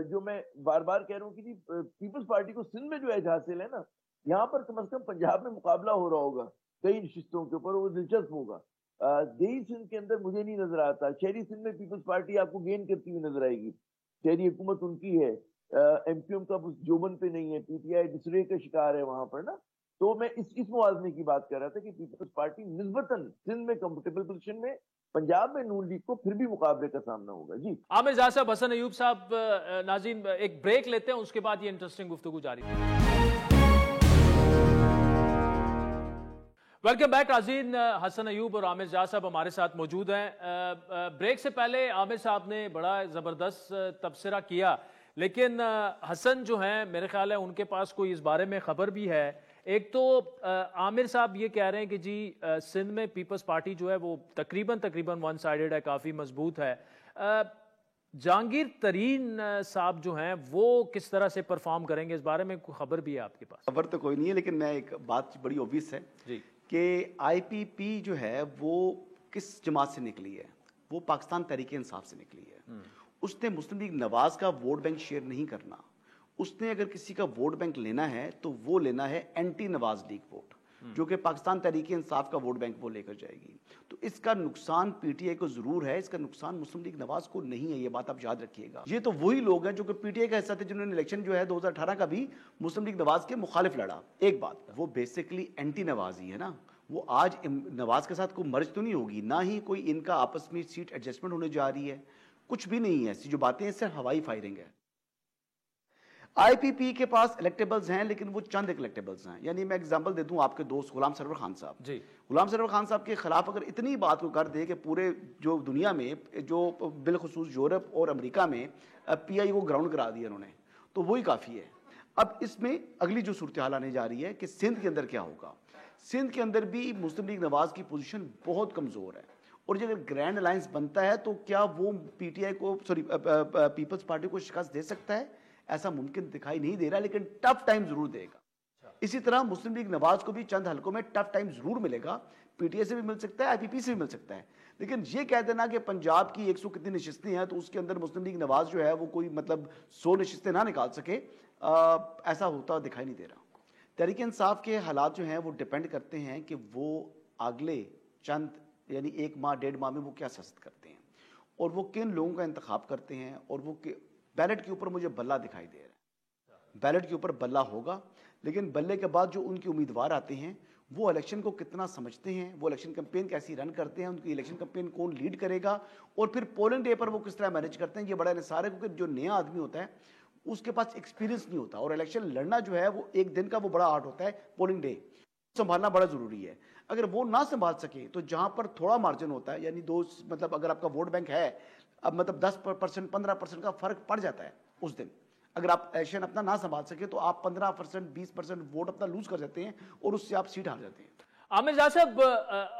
जो मैं बार बार कह रहा हूँ कि जी पीपल्स पार्टी को सिंध में जो एज हासिल है ना, यहाँ पर कम से कम पंजाब में मुकाबला हो रहा होगा कई नशिस्तों के ऊपर, वो दिलचस्प होगा। देही सिंध के अंदर मुझे नहीं नजर आता। शहरी सिंध में पीपल्स पार्टी आपको गेन करती हुई नजर आएगी, शहरी हुकूमत उनकी है, एमक्यूएम का जोबन पे नहीं है, पीटीआई डिसरे का शिकार है वहां पर ना। तो मैं इस मुआवजे की बात कर रहा था कि पीपल्स पार्टी निस्बतन सिंध में कंफर्टेबल पोजीशन में, पंजाब में नून लीग को फिर भी मुकाबले का सामना होगा। जी आमिर जाद साहब, हसन अयूब साहब, नाज़रीन एक ब्रेक लेते हैं, उसके बाद ये इंटरेस्टिंग गुफ्तगू जारी है। वेलकम बैक नाज़रीन, हसन अयूब और आमिर जाद साहब हमारे साथ मौजूद हैं। ब्रेक से पहले आमिर साहब ने बड़ा ज़बरदस्त तबसरा किया, लेकिन हसन जो हैं मेरे ख्याल है उनके पास कोई इस बारे में ख़बर भी है। एक तो आमिर साहब ये कह रहे हैं कि जी सिंध में पीपल्स पार्टी जो है वो तकरीबन वन साइडेड है, काफ़ी मजबूत है। जहांगीर तरीन साहब जो हैं वो किस तरह से परफॉर्म करेंगे, इस बारे में कोई खबर भी है आपके पास? खबर तो कोई नहीं है, लेकिन मैं एक बात बड़ी ऑब्वियस है जी कि आईपीपी जो है वो किस जमात से निकली है? वो पाकिस्तान तहरीक इंसाफ से निकली है। उसने मुस्लिम लीग नवाज का वोट बैंक शेयर नहीं करना। उसने अगर किसी का वोट बैंक लेना है तो वो लेना है एंटी नवाज लीग वोट, जो कि पाकिस्तान तहरीक इंसाफ का वोट बैंक वो लेकर जाएगी। तो इसका नुकसान पीटीआई को जरूर है, इसका नुकसान मुस्लिम लीग नवाज को नहीं है, ये बात आप याद रखिएगा। ये तो वही लोग हैं जो कि पीटीआई का हिस्सा थे, जिन्होंने इलेक्शन जो है 2018 का भी मुस्लिम लीग नवाज के मुखालिफ लड़ा। एक बात, वो बेसिकली एंटी नवाज ही है ना, वो आज नवाज के साथ कोई मर्ज तो नहीं होगी, ना ही कोई इनका आपस में सीट एडजस्टमेंट होने जा रही है, कुछ भी नहीं है। ऐसी जो बातें हैं सिर्फ हवाई फायरिंग है। आईपीपी के पास इलेक्टेबल्स हैं, लेकिन वो चंद इलेक्टेबल्स हैं। यानी मैं एग्जांपल दे दूं, आपके दोस्त गुलाम सरवर खान साहब जी, गुलाम सरवर खान साहब के खिलाफ अगर इतनी बात को कर दे कि पूरे जो दुनिया में, जो बिलखुसूस यूरोप और अमेरिका में पीआई को ग्राउंड करा दिया उन्होंने, तो वही काफ़ी है। अब इसमें अगली जो सूरत हाल आने जा रही है कि सिंध के अंदर क्या होगा। सिंध के अंदर भी मुस्लिम लीग नवाज की पोजीशन बहुत कमज़ोर है, और जो अगर ग्रैंड अलायंस बनता है तो क्या वो पीटीआई को, सॉरी पीपल्स पार्टी को शिकस्त दे सकता है? ऐसा मुमकिन दिखाई नहीं दे रहा, लेकिन टफ टाइम जरूर देगा। इसी तरह मुस्लिम लीग नवाज को भी चंद हलकों में टफ टाइम जरूर मिलेगा, पीटीआई से भी मिल सकता है, आईपीपी से भी मिल सकता है। लेकिन ये कह देना कि पंजाब की 100 कितनी नशिस्तें हैं तो उसके अंदर मुस्लिम लीग नवाज जो है वो कोई मतलब 100 नशिस्तें ना निकाल सके, ऐसा होता दिखाई नहीं दे रहा। तहरीक इंसाफ के हालात जो हैं वो डिपेंड करते हैं कि वो अगले चंद यानी 1 माह 1.5 माह में वो क्या सियासत करते हैं और वो किन लोगों का इंतखाब करते हैं। और वो बैलेट के ऊपर मुझे बल्ला दिखाई दे रहा है, बैलेट के ऊपर बल्ला होगा, लेकिन बल्ले के बाद जो उनके उम्मीदवार आते हैं وہ الیکشن کو کتنا سمجھتے ہیں, وہ الیکشن کمپین کیسی رن کرتے ہیں, ان کی الیکشن کمپین کون لیڈ کرے گا, اور پھر پولنگ ڈے پر وہ کس طرح مینیج کرتے ہیں. یہ بڑا انحصار ہے, کیونکہ جو نیا آدمی ہوتا ہے اس کے پاس ایکسپیرینس نہیں ہوتا, اور الیکشن لڑنا جو ہے وہ ایک دن کا وہ بڑا آرٹ ہوتا ہے. پولنگ ڈے سنبھالنا بڑا ضروری ہے. اگر وہ نہ سنبھال سکے تو جہاں پر تھوڑا مارجن ہوتا ہے, یعنی مطلب اگر آپ کا ووٹ بینک ہے, اب مطلب 10% 15% کا فرق پڑ جاتا ہے اس دن. اگر آپ الیکشن اپنا نہ سنبھال سکے تو آپ 15% 20% ووٹ اپنا لوز کر جاتے ہیں, اور اس سے آپ سیٹ ہار جاتے ہیں. عامر جان صاحب,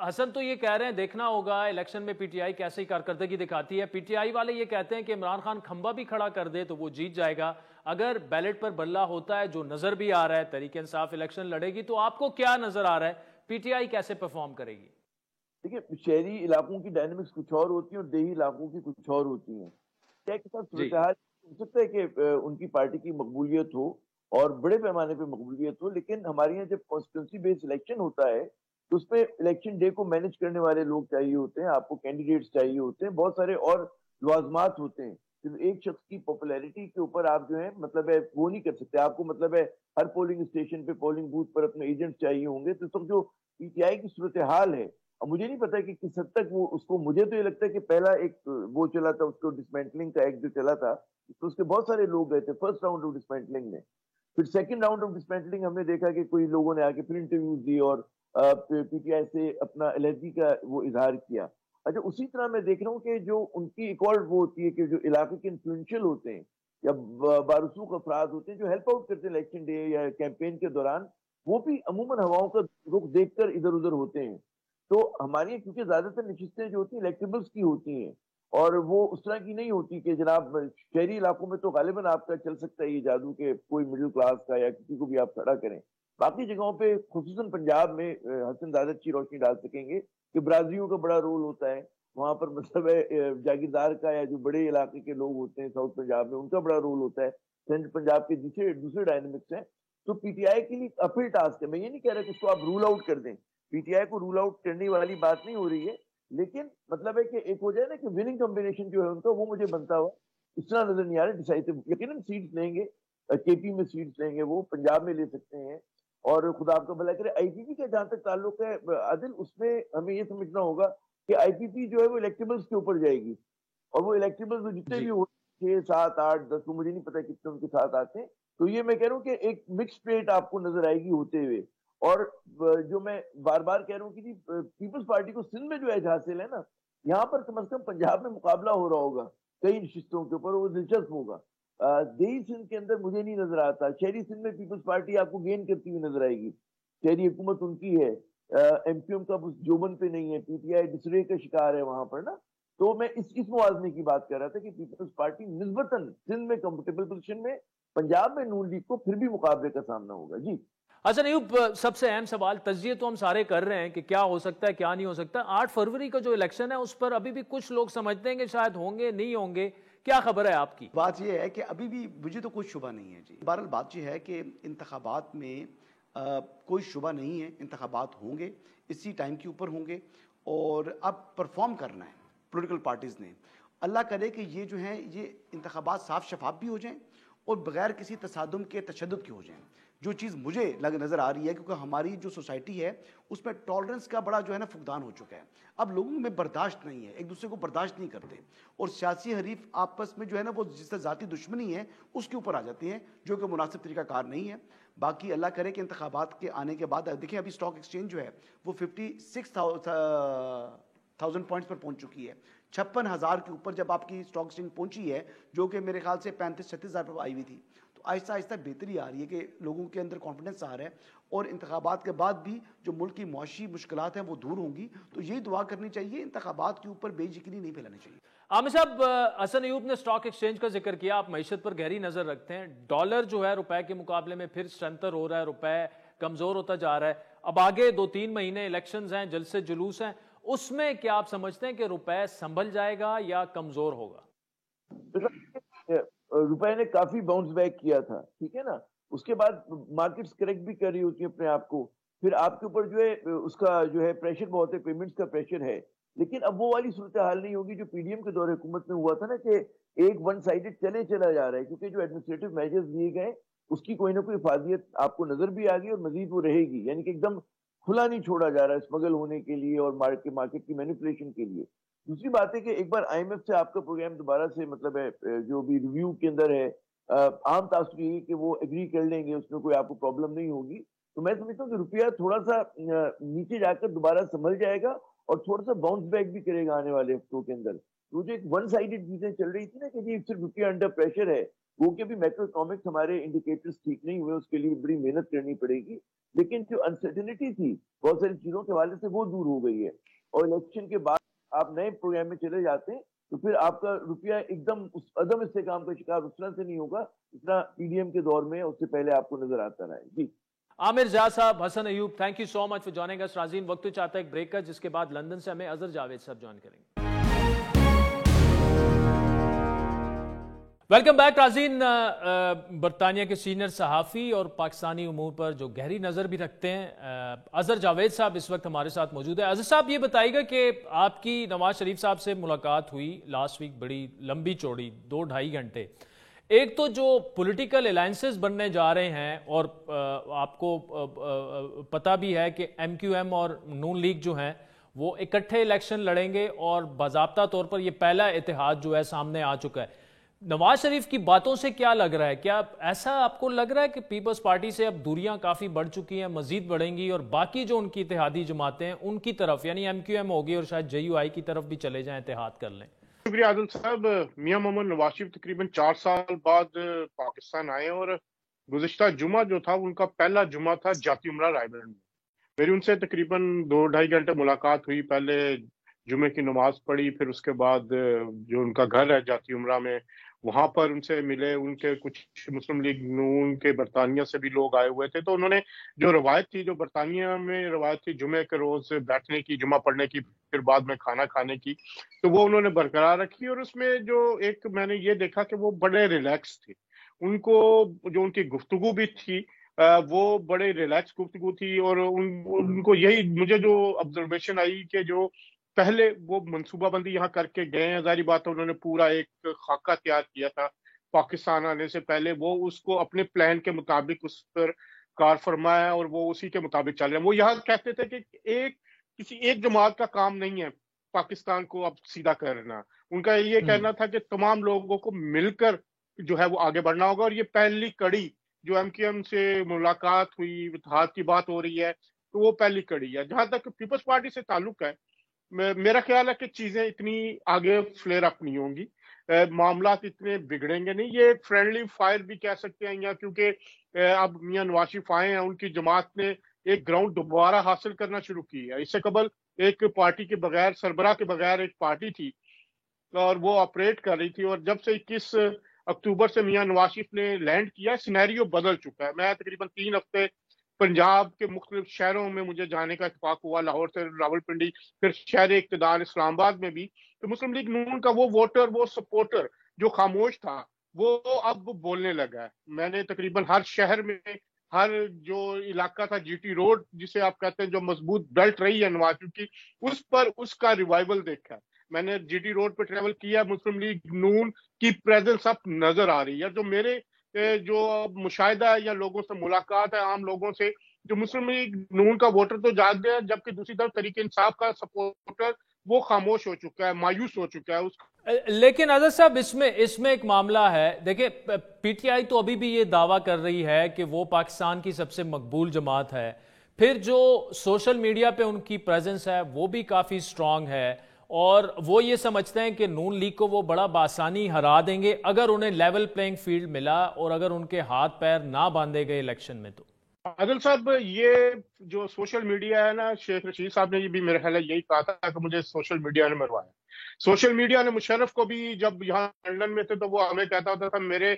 حسن تو یہ کہہ رہے ہیں دیکھنا ہوگا الیکشن میں پی ٹی آئی کیسی کارکردگی دکھاتی ہے. پی ٹی آئی والے یہ کہتے ہیں کہ عمران خان کھمبا بھی کھڑا کر دے تو وہ جیت جائے گا. اگر بیلٹ پر بلہ ہوتا ہے, جو نظر بھی آ رہا ہے, تحریک انصاف الیکشن لڑے گی, تو آپ کو کیا نظر آ رہا ہے پی ٹی آئی کیسے پرفارم کرے گی؟ دیکھیں, شہری علاقوں کی ڈائنامکس کچھ اور ہوتی ہیں اور دیہی علاقوں کی کچھ اور ہوتی ہیں. کیا کے ساتھ صورتحال ہو سکتا ہے کہ ان کی پارٹی کی مقبولیت ہو اور بڑے پیمانے پہ مقبولیت ہو, لیکن ہمارے یہاں جب کانسٹیٹوئنسی بیس الیکشن ہوتا ہے تو اس پہ الیکشن ڈے کو مینج کرنے والے لوگ چاہیے ہوتے ہیں, آپ کو کینڈیڈیٹس چاہیے ہوتے ہیں, بہت سارے اور لوازمات ہوتے ہیں. صرف ایک شخص کی پاپولیرٹی کے اوپر آپ جو ہے مطلب ہے وہ نہیں کر سکتے. آپ کو مطلب ہے ہر پولنگ اسٹیشن پہ پولنگ بوتھ پر اپنے ایجنٹ چاہیے ہوں گے. تو اس وقت جو پی ٹی آئی کی صورتحال ہے, اب مجھے نہیں پتا کہ کس حد تک وہ اس کو, مجھے تو یہ لگتا ہے کہ پہلا ایک وہ چلا تھا اس کو ڈسمینٹلنگ کا ایک جو چلا تھا, تو اس کے بہت سارے لوگ گئے تھے فرسٹ راؤنڈ آف ڈسمینٹلنگ میں. پھر سیکنڈ راؤنڈ آف ڈسمینٹلنگ ہم نے دیکھا کہ کوئی لوگوں نے آ کے پھر انٹرویوز دی اور پی ٹی آئی سے اپنا علیحدگی کا وہ اظہار کیا. اچھا, اسی طرح میں دیکھ رہا ہوں کہ جو ان کی ایک اور وہ ہوتی ہے کہ جو علاقے کے انفلوئنشل ہوتے ہیں یا بارسوخ افراد ہوتے ہیں جو ہیلپ آؤٹ کرتے ہیں الیکشن ڈے یا کیمپین کے دوران, وہ بھی عموماً ہواؤں کا رخ دیکھ کر ادھر ادھر ہوتے ہیں. تو ہماری کیونکہ زیادہ تر نشستیں جو ہوتی ہیں الیکٹیبلز کی ہوتی ہیں, اور وہ اس طرح کی نہیں ہوتی کہ جناب شہری علاقوں میں تو غالباً آپ کا چل سکتا ہے یہ جادو کہ کوئی مڈل کلاس کا یا کسی کو بھی آپ کھڑا کریں. باقی جگہوں پہ خصوصاً پنجاب میں حسن زیادہ اچھی روشنی ڈال سکیں گے کہ برازیلیوں کا بڑا رول ہوتا ہے وہاں پر, مطلب ہے جاگیردار کا یا جو بڑے علاقے کے لوگ ہوتے ہیں ساؤتھ پنجاب میں ان کا بڑا رول ہوتا ہے. سینٹرل پنجاب کے دوسرے ڈائنامکس ہیں. تو پی ٹی آئی کے لیے اپل ٹاسک ہے. میں یہ نہیں کہہ رہا کہ اس کو آپ رول آؤٹ کر دیں, پی ٹی آئی کو رول آؤٹ کرنے والی بات نہیں ہو رہی ہے, لیکن مطلب ہے کہ ایک ہو جائے نا کہ وننگ کمبینیشن جو ہے ان کا وہ مجھے بنتا ہوا اس طرح نظر نہیں آ رہا. ڈیسائیسو یقیناً سیٹس لیں گے, کے پی میں سیٹس لیں گے, وہ پنجاب میں لے سکتے ہیں, اور خدا آپ کا بھلا کرے. آئی پی پی کا جہاں تک تعلق ہے عادل, اس میں ہمیں یہ سمجھنا ہوگا کہ آئی پی پی جو ہے وہ الیکٹیبلز کے اوپر جائے گی, اور وہ الیکٹیبلز جتنے بھی ہو 6 7 8 10 مجھے نہیں پتا کتنے ان کے ساتھ آتے ہیں. تو یہ میں کہہ رہا ہوں کہ ایک مکس پلیٹ آپ کو نظر آئے گی ہوتے ہوئے. اور جو میں بار بار کہہ رہا ہوں کہ پیپلز پارٹی کو سندھ میں جو ایج حاصل ہے نا, یہاں پر کم از کم پنجاب میں مقابلہ ہو رہا ہوگا کئی نشستوں کے اوپر, وہ دلچسپ ہوگا. دیہی سندھ کے اندر مجھے نہیں نظر آتا. شہری سندھ میں پیپلز پارٹی آپ کو گین کرتی ہوئی نظر آئے گی, شہری حکومت ان کی ہے, ایم کیو ایم کا جوبن پہ نہیں ہے, پی ٹی آئی ڈسرے کا شکار ہے وہاں پر نا. تو میں اس موازنے کی بات کر رہا تھا کہ پیپلز پارٹی نسبتاً سندھ میں کمفرٹیبل پوزیشن میں, پنجاب میں نون لیگ کو پھر بھی مقابلے کا سامنا ہوگا. جی حسن ایوب, سب سے اہم سوال, تجزیے تو ہم سارے کر رہے ہیں کہ کیا ہو سکتا ہے کیا نہیں ہو سکتا. 8 فروری کا جو الیکشن ہے اس پر ابھی بھی کچھ لوگ سمجھتے ہیں کہ شاید ہوں گے نہیں ہوں گے, کیا خبر ہے آپ کی؟ بات یہ ہے کہ ابھی بھی مجھے تو کوئی شبہ نہیں ہے جی. بہرحال بات یہ ہے کہ انتخابات میں کوئی شبہ نہیں ہے, انتخابات ہوں گے, اسی ٹائم کے اوپر ہوں گے, اور اب پرفارم کرنا ہے پولیٹیکل پارٹیز نے. اللہ کرے کہ یہ جو ہیں یہ انتخابات صاف شفاف بھی ہو جائیں اور بغیر کسی تصادم کے تشدد کے ہو جائیں. جو چیز مجھے نظر آ رہی ہے, کیونکہ ہماری جو سوسائٹی ہے اس میں ٹالرنس کا بڑا جو ہے نا فقدان ہو چکا ہے. اب لوگوں میں برداشت نہیں ہے, ایک دوسرے کو برداشت نہیں کرتے, اور سیاسی حریف آپس میں جو ہے نا وہ جس سے ذاتی دشمنی ہے اس کے اوپر آ جاتی ہیں, جو کہ مناسب طریقہ کار نہیں ہے. باقی اللہ کرے کہ انتخابات کے آنے کے بعد دیکھیں ابھی اسٹاک ایکسچینج جو ہے وہ 56,000 پوائنٹس پر پہنچ چکی ہے. 56,000 کے اوپر جب آپ کی اسٹاک ایکسچینج پہنچی ہے, جو کہ میرے خیال سے 35-36,000 پر آئی ہوئی تھی, تو آہستہ آہستہ بہتری آ رہی ہے کہ لوگوں کے اندر کانفیڈنس آ رہا ہے, اور انتخابات کے بعد بھی جو ملک کی معاشی مشکلات ہیں وہ دور ہوں گی. تو یہی دعا کرنی چاہیے, انتخابات کے اوپر بے یقینی نہیں پھیلانی چاہیے. عامر صاحب, حسن ایوب نے اسٹاک ایکسچینج کا ذکر کیا, آپ معیشت پر گہری نظر رکھتے ہیں. ڈالر جو ہے روپے کے مقابلے میں پھر اسٹرینتھر ہو رہا ہے, روپے کمزور ہوتا جا رہا ہے. اب آگے 2-3 مہینے الیکشنز ہیں, جلسے جلوس ہیں, اس میں کیا آپ سمجھتے ہیں کہ روپے سنبھل جائے گا یا کمزور ہوگا؟ روپے نے کافی باؤنس بیک کیا تھا, ٹھیک ہے نا, اس کے بعد مارکیٹس کریکٹ بھی کر رہی ہوتی ہیں اپنے آپ کو, پھر آپ کے اوپر جو ہے اس کا جو ہے پریشر بہت ہے, پیمنٹس کا پریشر ہے. لیکن اب وہ والی صورتحال نہیں ہوگی جو پی ڈی ایم کے دور حکومت میں ہوا تھا نا, کہ ایک ون سائیڈڈ چلا جا رہا ہے, کیونکہ جو ایڈمنسٹریٹو میجرز لیے گئے اس کی کوئی نہ کوئی افادیت آپ کو نظر بھی آ گئی اور مزید وہ رہے گی. یعنی کہ ایک دم کھلا نہیں چھوڑا جا رہا اسمگل ہونے کے لیے اور مارکیٹ کی مینیپولیشن کے لیے. دوسری بات ہے کہ ایک بار آئی ایم ایف سے آپ کا پروگرام دوبارہ سے مطلب ہے جو بھی ریویو کے اندر ہے عام تاثر یہ کہ وہ ایگری کر لیں گے, اس میں کوئی آپ کو پرابلم نہیں ہوگی, تو میں سمجھتا ہوں کہ روپیہ تھوڑا سا نیچے جا کر دوبارہ سنبھل جائے گا اور تھوڑا سا باؤنس بیک بھی کرے گا آنے والے ہفتوں کے اندر. تو جو ایک ون سائیڈڈ چیزیں چل رہی تھی نا کہ جی صرف روپیہ انڈر پریشر ہے, وہ کہ بھی میکرو اکنامکس ہمارے انڈیکیٹرز ٹھیک نہیں ہوئے, اس کے لیے بڑی محنت کرنی پڑے گی, لیکن جو انسرٹنٹی تھی بہت ساری چیزوں کے حوالے سے وہ دور ہو گئی ہے. اور الیکشن کے بعد آپ نئے پروگرام میں چلے جاتے ہیں تو پھر آپ کا روپیہ ایک دم اس عدم استحکام کا شکار اس طرح سے نہیں ہوگا جتنا پی ڈی ایم کے دور میں اس سے پہلے آپ کو نظر آتا رہا ہے. جی Aamir Ziad sahab, Hassan Ayub, thank you so much for joining us. ناظرین وقت چاہتا ہے ایک بریک کا, جس کے بعد لندن سے ہمیں اظہر جاوید صاحب جوائن کریں گے. ویلکم بیک ناظرین. برطانیہ کے سینئر صحافی اور پاکستانی امور پر جو گہری نظر بھی رکھتے ہیں اظہر جاوید صاحب اس وقت ہمارے ساتھ موجود ہے. اظہر صاحب یہ بتائیے گا کہ آپ کی نواز شریف صاحب سے ملاقات ہوئی لاسٹ ویک, بڑی لمبی چوڑی 2-2.5 گھنٹے. ایک تو جو پولیٹیکل الائنسز بننے جا رہے ہیں, اور آپ کو پتہ بھی ہے کہ ایم کیو ایم اور نون لیگ جو ہیں وہ اکٹھے الیکشن لڑیں گے, اور باضابطہ طور پر یہ پہلا اتحاد جو ہے سامنے آ چکا ہے. نواز شریف کی باتوں سے کیا لگ رہا ہے, کیا ایسا آپ کو لگ رہا ہے کہ پیپلز پارٹی سے اب دوریاں کافی بڑھ چکی ہیں, مزید بڑھیں گی, اور باقی جو ان کی اتحادی جماعتیں ہیں ان کی طرف یعنی ایم کیو ایم ہوگی اور شاید جے یو آئی کی طرف بھی چلے جائیں, اتحاد کر لیں؟ شکریہ عادل صاحب. میاں محمد نواز شریف تقریباً 4 سال بعد پاکستان آئے, اور گزشتہ جمعہ جو تھا ان کا پہلا جمعہ تھا جاتی عمرہ رائے بریلی میں. میری ان سے تقریباً 2-2.5 گھنٹے ملاقات ہوئی. پہلے جمعے کی نماز پڑھی, پھر اس کے بعد جو ان کا گھر ہے جاتی عمرہ میں وہاں پر ان سے ملے. ان کے کچھ مسلم لیگ نون کے برطانیہ سے بھی لوگ آئے ہوئے تھے, تو انہوں نے جو روایت تھی, جو برطانیہ میں روایت تھی جمعے کے روز بیٹھنے کی, جمعہ پڑھنے کی, پھر بعد میں کھانا کھانے کی, تو وہ انہوں نے برقرار رکھی. اور اس میں جو ایک میں نے یہ دیکھا کہ وہ بڑے ریلیکس تھے. ان کو جو ان کی گفتگو بھی تھی وہ بڑے ریلیکس گفتگو تھی, اور ان کو یہی مجھے جو آبزرویشن آئی کہ جو پہلے وہ منصوبہ بندی یہاں کر کے گئے ہیں, ظاہری بات ہے انہوں نے پورا ایک خاکہ تیار کیا تھا پاکستان آنے سے پہلے, وہ اس کو اپنے پلان کے مطابق اس پر کار فرمایا اور وہ اسی کے مطابق چل رہے ہیں. وہ یہاں کہتے تھے کہ کسی ایک جماعت کا کام نہیں ہے پاکستان کو اب سیدھا کرنا. ان کا یہ کہنا تھا کہ تمام لوگوں کو مل کر جو ہے وہ آگے بڑھنا ہوگا, اور یہ پہلی کڑی جو ایم کیو ایم سے ملاقات ہوئی, اتحاد کی بات ہو رہی ہے, تو وہ پہلی کڑی ہے. جہاں تک پیپلز پارٹی سے تعلق ہے, میرا خیال ہے کہ چیزیں اتنی آگے فلیئر اپ نہیں ہوں گی, معاملات اتنے بگڑیں گے نہیں. یہ فرینڈلی فائر بھی کہہ سکتے ہیں یہاں, کیونکہ اب میاں نواز شریف آئے ہیں, ان کی جماعت نے ایک گراؤنڈ دوبارہ حاصل کرنا شروع کی ہے. اس سے قبل ایک پارٹی کے بغیر, سربراہ کے بغیر ایک پارٹی تھی اور وہ آپریٹ کر رہی تھی, اور جب سے 21 اکتوبر سے میاں نواز شریف نے لینڈ کیا, سینیریو بدل چکا ہے. میں تقریباً 3 ہفتے پنجاب کے مختلف شہروں میں مجھے جانے کا اتفاق ہوا, لاہور سے راول پنڈی, پھر شہر اقتدار اسلام آباد میں بھی. تو مسلم لیگ نون کا وہ ووٹر, وہ سپورٹر جو خاموش تھا, وہ اب بولنے لگا ہے. میں نے تقریباً ہر شہر میں, ہر جو علاقہ تھا جی ٹی روڈ جسے آپ کہتے ہیں, جو مضبوط بیلٹ رہی ہے نواز شریف کی, اس پر اس کا ریوائول دیکھا. میں نے جی ٹی روڈ پہ ٹریول کیا, مسلم لیگ نون کی پریزنس اب نظر آ رہی ہے. جو میرے جو مشاہدہ ہے یا لوگوں سے ملاقات ہے, عام لوگوں سے, جو مسلم لیگ نون کا ووٹر تو جاگ گیا, جبکہ دوسری طرف تحریک انصاف کا سپورٹر وہ خاموش ہو چکا ہے, مایوس ہو چکا ہے. لیکن اظہر صاحب اس میں ایک معاملہ ہے. دیکھیں پی ٹی آئی تو ابھی بھی یہ دعویٰ کر رہی ہے کہ وہ پاکستان کی سب سے مقبول جماعت ہے, پھر جو سوشل میڈیا پہ ان کی پریزنس ہے وہ بھی کافی سٹرونگ ہے, اور وہ یہ سمجھتے ہیں کہ نون لیگ کو وہ بڑا بآسانی ہرا دیں گے اگر انہیں لیول پلینگ فیلڈ ملا, اور اگر ان کے ہاتھ پیر نہ باندھے گئے الیکشن میں. تو عادل صاحب, یہ جو سوشل میڈیا ہے نا, شیخ رشید صاحب نے یہ بھی میرے خیال ہے یہی کہا تھا کہ مجھے سوشل میڈیا نے مروایا. سوشل میڈیا نے مشرف کو بھی, جب یہاں لندن میں تھے تو وہ ہمیں کہتا ہوتا تھا میرے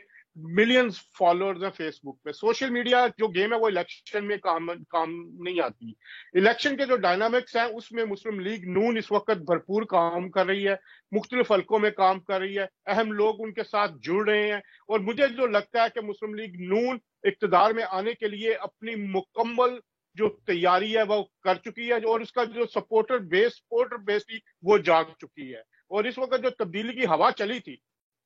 ملینز فالوورز ہیں فیس بک پہ. سوشل میڈیا جو گیم ہے وہ الیکشن میں کام نہیں آتی. الیکشن کے جو ڈائنامکس ہیں اس میں مسلم لیگ نون اس وقت بھرپور کام کر رہی ہے, مختلف حلقوں میں کام کر رہی ہے, اہم لوگ ان کے ساتھ جڑ رہے ہیں, اور مجھے جو لگتا ہے کہ مسلم لیگ نون اقتدار میں آنے کے لیے اپنی مکمل جو تیاری ہے وہ کر چکی ہے, اور اس کا جو سپورٹر بیس تھی وہ جاگ چکی ہے. اور اس وقت جو تبدیلی کی ہوا چلی تھی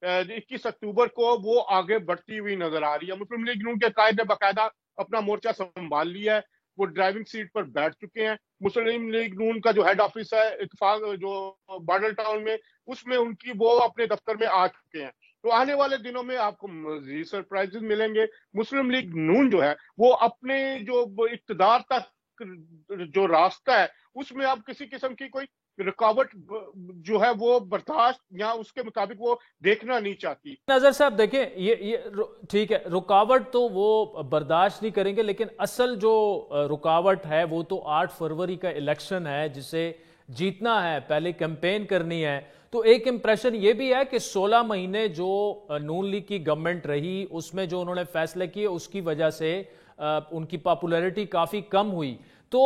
21 اکتوبر کو, وہ آگے بڑھتی ہوئی نظر آ رہی ہے. مسلم لیگ نون کے قائد نے باقاعدہ اپنا مورچہ سنبھال لیا ہے. وہ ڈرائیونگ سیٹ پر بیٹھ چکے ہیں. مسلم لیگ نون کا جو ہیڈ آفس ہے اتفاق جو بارڈر ٹاؤن میں، اس میں ان کی وہ اپنے دفتر میں آ چکے ہیں. تو آنے والے دنوں میں آپ کو مزید سرپرائزز ملیں گے. مسلم لیگ نون جو ہے وہ اپنے جو اقتدار تک جو راستہ ہے اس میں اب کسی قسم کی کوئی رکاوٹ جو ہے وہ برداشت یا اس کے مطابق وہ دیکھنا نہیں چاہتی. نظر صاحب دیکھیں یہ ٹھیک ہے، رکاوٹ تو وہ برداشت نہیں کریں گے، لیکن اصل جو رکاوٹ ہے وہ تو 8 فروری کا الیکشن ہے جسے جیتنا ہے، پہلے کیمپین کرنی ہے. تو ایک امپریشن یہ بھی ہے کہ 16 مہینے جو نون لیگ کی گورنمنٹ رہی اس میں جو انہوں نے فیصلے کیے اس کی وجہ سے ان کی پاپولیرٹی کافی کم ہوئی. تو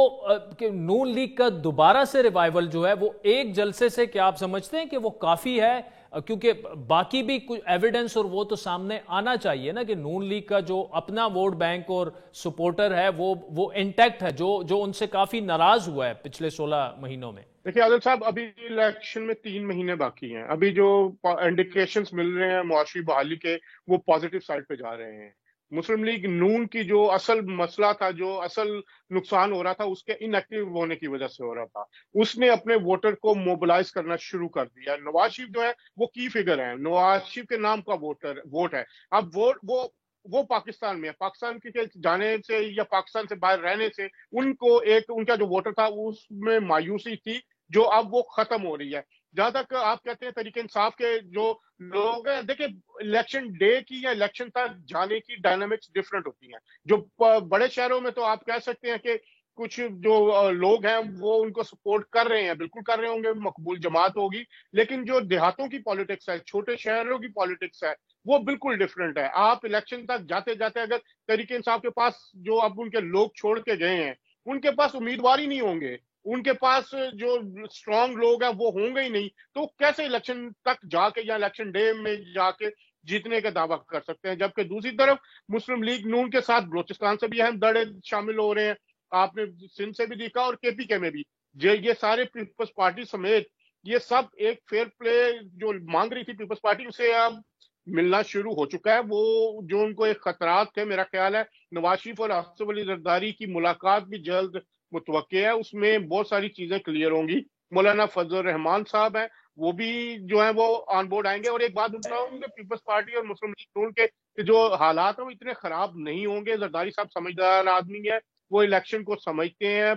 نون لیگ کا دوبارہ سے ریوائیول جو ہے وہ ایک جلسے سے کیا آپ سمجھتے ہیں کہ وہ کافی ہے؟ کیونکہ باقی بھی کچھ ایویڈنس اور وہ تو سامنے آنا چاہیے نا کہ نون لیگ کا جو اپنا ووٹ بینک اور سپورٹر ہے وہ انٹیکٹ ہے جو ان سے کافی ناراض ہوا ہے پچھلے 16 مہینوں میں. دیکھیے عادل صاحب، ابھی الیکشن میں 3 مہینے باقی ہیں. ابھی جو انڈیکیشنز مل رہے ہیں معاشی بحالی کے وہ پازیٹیو سائڈ پہ جا رہے ہیں. مسلم لیگ نون کی جو اصل مسئلہ تھا، جو اصل نقصان ہو رہا تھا اس کے ان ایکٹیو ہونے کی وجہ سے ہو رہا تھا، اس نے اپنے ووٹر کو موبلائز کرنا شروع کر دیا. نواز شریف جو ہے وہ کی فگر ہیں، نواز شریف کے نام کا ووٹ ہے. اب وہ پاکستان میں ہے، پاکستان کے جانے سے یا پاکستان سے باہر رہنے سے ان کو ایک ان کا جو ووٹر تھا اس میں مایوسی تھی جو اب وہ ختم ہو رہی ہے. جہاں تک آپ کہتے ہیں تحریک انصاف کے جو لوگ ہیں، دیکھیں الیکشن ڈے کی یا الیکشن تک جانے کی ڈائنامکس ڈفرنٹ ہوتی ہیں. جو بڑے شہروں میں تو آپ کہہ سکتے ہیں کہ کچھ جو لوگ ہیں وہ ان کو سپورٹ کر رہے ہیں، بالکل کر رہے ہوں گے، مقبول جماعت ہوگی. لیکن جو دیہاتوں کی پالیٹکس ہے، چھوٹے شہروں کی پالیٹکس ہے، وہ بالکل ڈفرنٹ ہے. آپ الیکشن تک جاتے جاتے اگر تحریک انصاف کے پاس جو اب ان کے لوگ چھوڑ کے گئے ہیں ان کے پاس امیدوار ہی نہیں ہوں گے، ان کے پاس جو اسٹرانگ لوگ ہیں وہ ہوں گے ہی نہیں، تو کیسے الیکشن تک جا کے یا الیکشن ڈے میں جا کے جیتنے کا دعویٰ کر سکتے ہیں؟ جبکہ دوسری طرف مسلم لیگ نون کے ساتھ بلوچستان سے بھی اہم دھڑے شامل ہو رہے ہیں. آپ نے سندھ سے بھی دیکھا اور کے پی کے میں بھی. یہ سارے پیپلز پارٹی سمیت یہ سب ایک فیئر پلے جو مانگ رہی تھی پیپلز پارٹی اسے اب ملنا شروع ہو چکا ہے. وہ جو ان کو ایک خطرات تھے، میرا خیال ہے نواز شریف اور آصف علی زرداری کی ملاقات بھی جلد متوقع ہے، اس میں بہت ساری چیزیں کلیئر ہوں گی. مولانا فضل الرحمان صاحب ہیں، وہ بھی جو ہیں وہ آن بورڈ آئیں گے. اور ایک بات بتاؤں کہ پیپلز پارٹی اور مسلم لیگ نون کے جو حالات ہیں وہ اتنے خراب نہیں ہوں گے. زرداری صاحب سمجھدار آدمی ہے، وہ الیکشن کو سمجھتے ہیں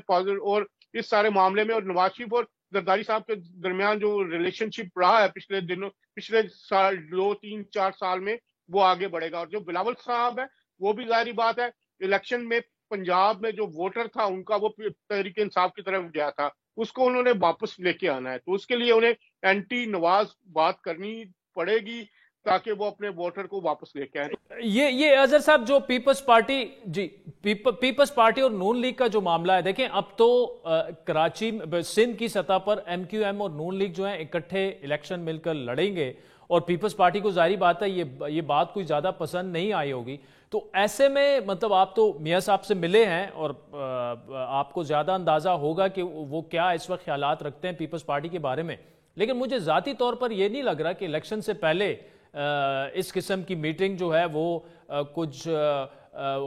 اور اس سارے معاملے میں. اور نواز شریف اور زرداری صاحب کے درمیان جو ریلیشن شپ رہا ہے پچھلے سال 2-3-4 سال میں، وہ آگے بڑھے گا. اور جو بلاول صاحب ہے وہ بھی ظاہری بات ہے الیکشن میں پنجاب میں جو ووٹر تھا ان کا وہ تحریک انصاف کی طرف گیا تھا، اس کو انہوں نے واپس لے کے آنا ہے. تو اس کے لیے انہیں اینٹی نواز بات کرنی پڑے گی تاکہ وہ اپنے ووٹر کو واپس لے کے آئیں. یہ اظہر صاحب جو پیپلز پارٹی اور نون لیگ کا جو معاملہ ہے، دیکھیں اب تو کراچی سندھ کی سطح پر ایم کیو ایم اور نون لیگ جو ہیں اکٹھے الیکشن مل کر لڑیں گے، اور پیپلز پارٹی کو ظاہری بات ہے یہ بات کوئی زیادہ پسند نہیں آئی ہوگی. تو ایسے میں مطلب آپ تو میاں صاحب سے ملے ہیں اور آپ کو زیادہ اندازہ ہوگا کہ وہ کیا اس وقت خیالات رکھتے ہیں پیپلز پارٹی کے بارے میں. لیکن مجھے ذاتی طور پر یہ نہیں لگ رہا کہ الیکشن سے پہلے اس قسم کی میٹنگ جو ہے وہ کچھ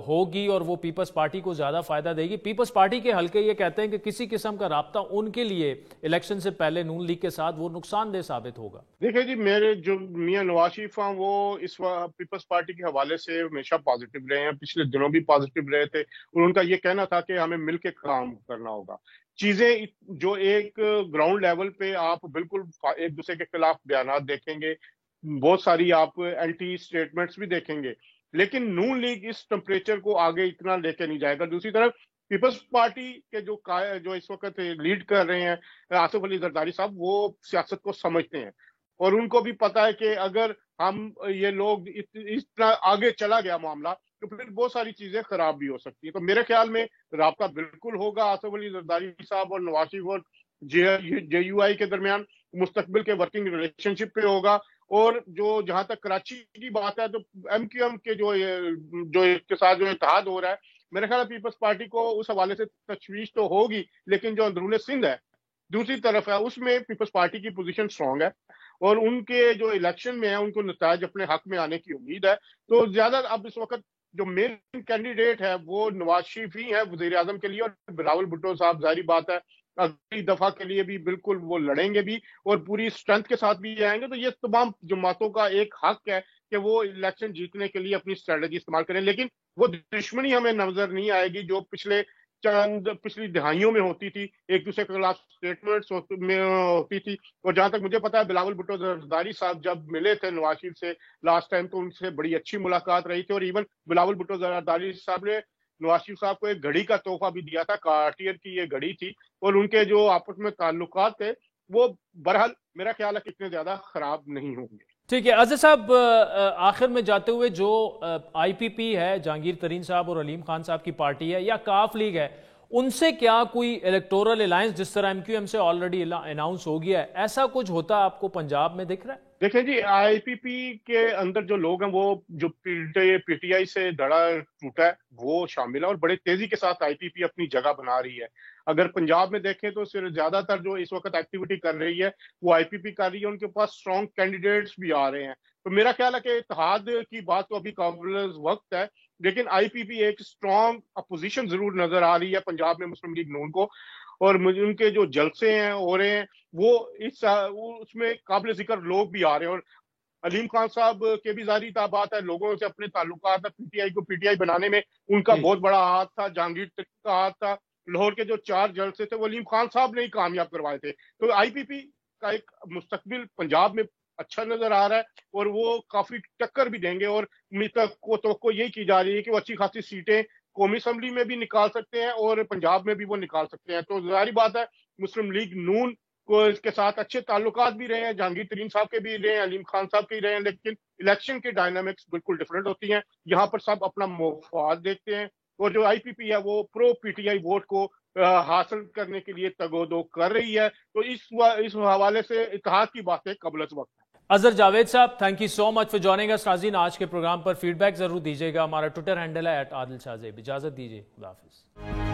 ہوگی اور وہ پیپلز پارٹی کو زیادہ فائدہ دے گی. پیپلز پارٹی کے حلقے یہ کہتے ہیں کہ کسی قسم کا رابطہ ان کے لیے الیکشن سے پہلے نون لیگ کے ساتھ وہ نقصان دہ ثابت ہوگا. دیکھیں جی، میرے جو میاں نواز شریف ہیں وہ اس وقت پیپلز پارٹی کے حوالے سے ہمیشہ پازیٹیو رہے ہیں، پچھلے دنوں بھی پازیٹیو رہے تھے. اور ان کا یہ کہنا تھا کہ ہمیں مل کے کام کرنا ہوگا. چیزیں جو ایک گراؤنڈ لیول پہ آپ بالکل ایک دوسرے کے خلاف بیانات دیکھیں گے، بہت ساری آپ اینٹی اسٹیٹمنٹس بھی دیکھیں گے، لیکن نون لیگ اس ٹمپریچر کو آگے اتنا لے کے نہیں جائے گا. دوسری طرف پیپلز پارٹی کے جو اس وقت لیڈ کر رہے ہیں آصف علی زرداری صاحب، وہ سیاست کو سمجھتے ہیں اور ان کو بھی پتا ہے کہ اگر ہم یہ لوگ اس طرح آگے چلا گیا معاملہ تو پھر بہت ساری چیزیں خراب بھی ہو سکتی ہیں. تو میرے خیال میں رابطہ بالکل ہوگا آصف علی زرداری صاحب اور نواز شریف اور جے یو آئی کے درمیان، مستقبل کے ورکنگ ریلیشن شپ پہ ہوگا. اور جہاں تک کراچی کی بات ہے تو ایم کیو ایم کے جو کے ساتھ جو اتحاد ہو رہا ہے، میرے خیال ہے پیپلز پارٹی کو اس حوالے سے تشویش تو ہوگی، لیکن جو اندرون سندھ ہے دوسری طرف ہے اس میں پیپلز پارٹی کی پوزیشن سٹرانگ ہے اور ان کے جو الیکشن میں ہے ان کو نتائج اپنے حق میں آنے کی امید ہے. تو زیادہ اب اس وقت जो मेन कैंडिडेट है वो नवाज शरीफ ही है वजीर आजम के लिए, और बिलावल भुट्टो साहब जाहिर बात है अगली दफा के लिए भी बिल्कुल वो लड़ेंगे भी और पूरी स्ट्रेंथ के साथ भी आएंगे। तो ये तमाम जमातों का एक हक है कि वो इलेक्शन जीतने के लिए अपनी स्ट्रेटजी इस्तेमाल करें, लेकिन वो दुश्मनी हमें नजर नहीं आएगी जो पिछली दहाइयों में होती थी, एक दूसरे के खिलाफ स्टेटमेंट्स में होती थी। और जहां तक मुझे पता है बिलावल भुट्टो जरदारी साहब जब मिले थे नवाज शरीफ से लास्ट टाइम तो उनसे बड़ी अच्छी मुलाकात रही थी, और इवन बिलावल भुट्टो जरदारी साहब ने नवाज शरीफ साहब को एक घड़ी का तोहफा भी दिया था, कार्टियर की ये घड़ी थी, और उनके जो आपस में ताल्लुकात थे वो बहरहाल मेरा ख्याल है कितने ज्यादा खराब नहीं होंगे। ठीक है अजहर साहब, आखिर में जाते हुए जो आईपीपी है, जहांगीर तरीन साहब और अलीम खान साहब की पार्टी है, या काफ लीग है, उनसे क्या कोई इलेक्टोरल अलायंस जिस तरह एमक्यूएम से ऑलरेडी अनाउंस हो गया है, ऐसा कुछ होता आपको पंजाब में दिख रहा है? देखें जी, आईपीपी के अंदर जो लोग हैं वो जो पीटीआई से धड़ा टूटा है वो शामिल है, और बड़े तेजी के साथ आईपीपी अपनी जगह बना रही है। अगर पंजाब में देखें तो सिर्फ ज्यादातर जो इस वक्त एक्टिविटी कर रही है वो आईपीपी कर रही है, उनके पास स्ट्रॉन्ग कैंडिडेट्स भी आ रहे हैं। तो मेरा ख्याल है कि इत्तेहाद की बात तो अभी काबिल वक्त है, लेकिन आईपीपी एक स्ट्रॉन्ग अपोजिशन जरूर नजर आ रही है पंजाब में मुस्लिम लीग नून को, और मुझे उनके जो जलसे हैं हो रहे हैं वो उसमें काबिल जिक्र लोग भी आ रहे हैं। और अलीम खान साहब के भी जारी बात है, लोगों से अपने ताल्लुकात है, पीटीआई को पीटीआई बनाने में उनका बहुत बड़ा हाथ था, जहांगीर का हाथ था, लाहौर के जो 4 जलसे थे वो अलीम खान साहब ने ही कामयाब करवाए थे। तो आईपीपी का एक मुस्तकबिल पंजाब में अच्छा नजर आ रहा है और वो काफी टक्कर भी देंगे, और तो यही की जा रही है कि वो अच्छी खासी सीटें कौमी असम्बली में भी निकाल सकते हैं और पंजाब में भी वो निकाल सकते हैं। तो जाहिर बात है मुस्लिम लीग नून को इसके साथ अच्छे ताल्लुकात भी रहे हैं, जहांगीर तरीन साहब के भी रहे हैं, अलीम खान साहब के रहे हैं, लेकिन इलेक्शन के डायनामिक्स बिल्कुल डिफरेंट होती हैं। यहाँ पर सब अपना मफाद देखते हैं, और जो आईपीपी है वो प्रो पीटीआई वोट को हासिल करने के लिए तगोदो कर रही है। तो इस हवाले से इत्तेहाद की बातें कबल वक्त है। अजहर जावेद साहब, thank you so much for joining us. नाज़रीन, आज के प्रोग्राम पर फीडबैक जरूर दीजिएगा। हमारा ट्विटर हैंडल है @आदिल शाहज़ेब। इजाजत दीजिए, खुदा हाफिज़।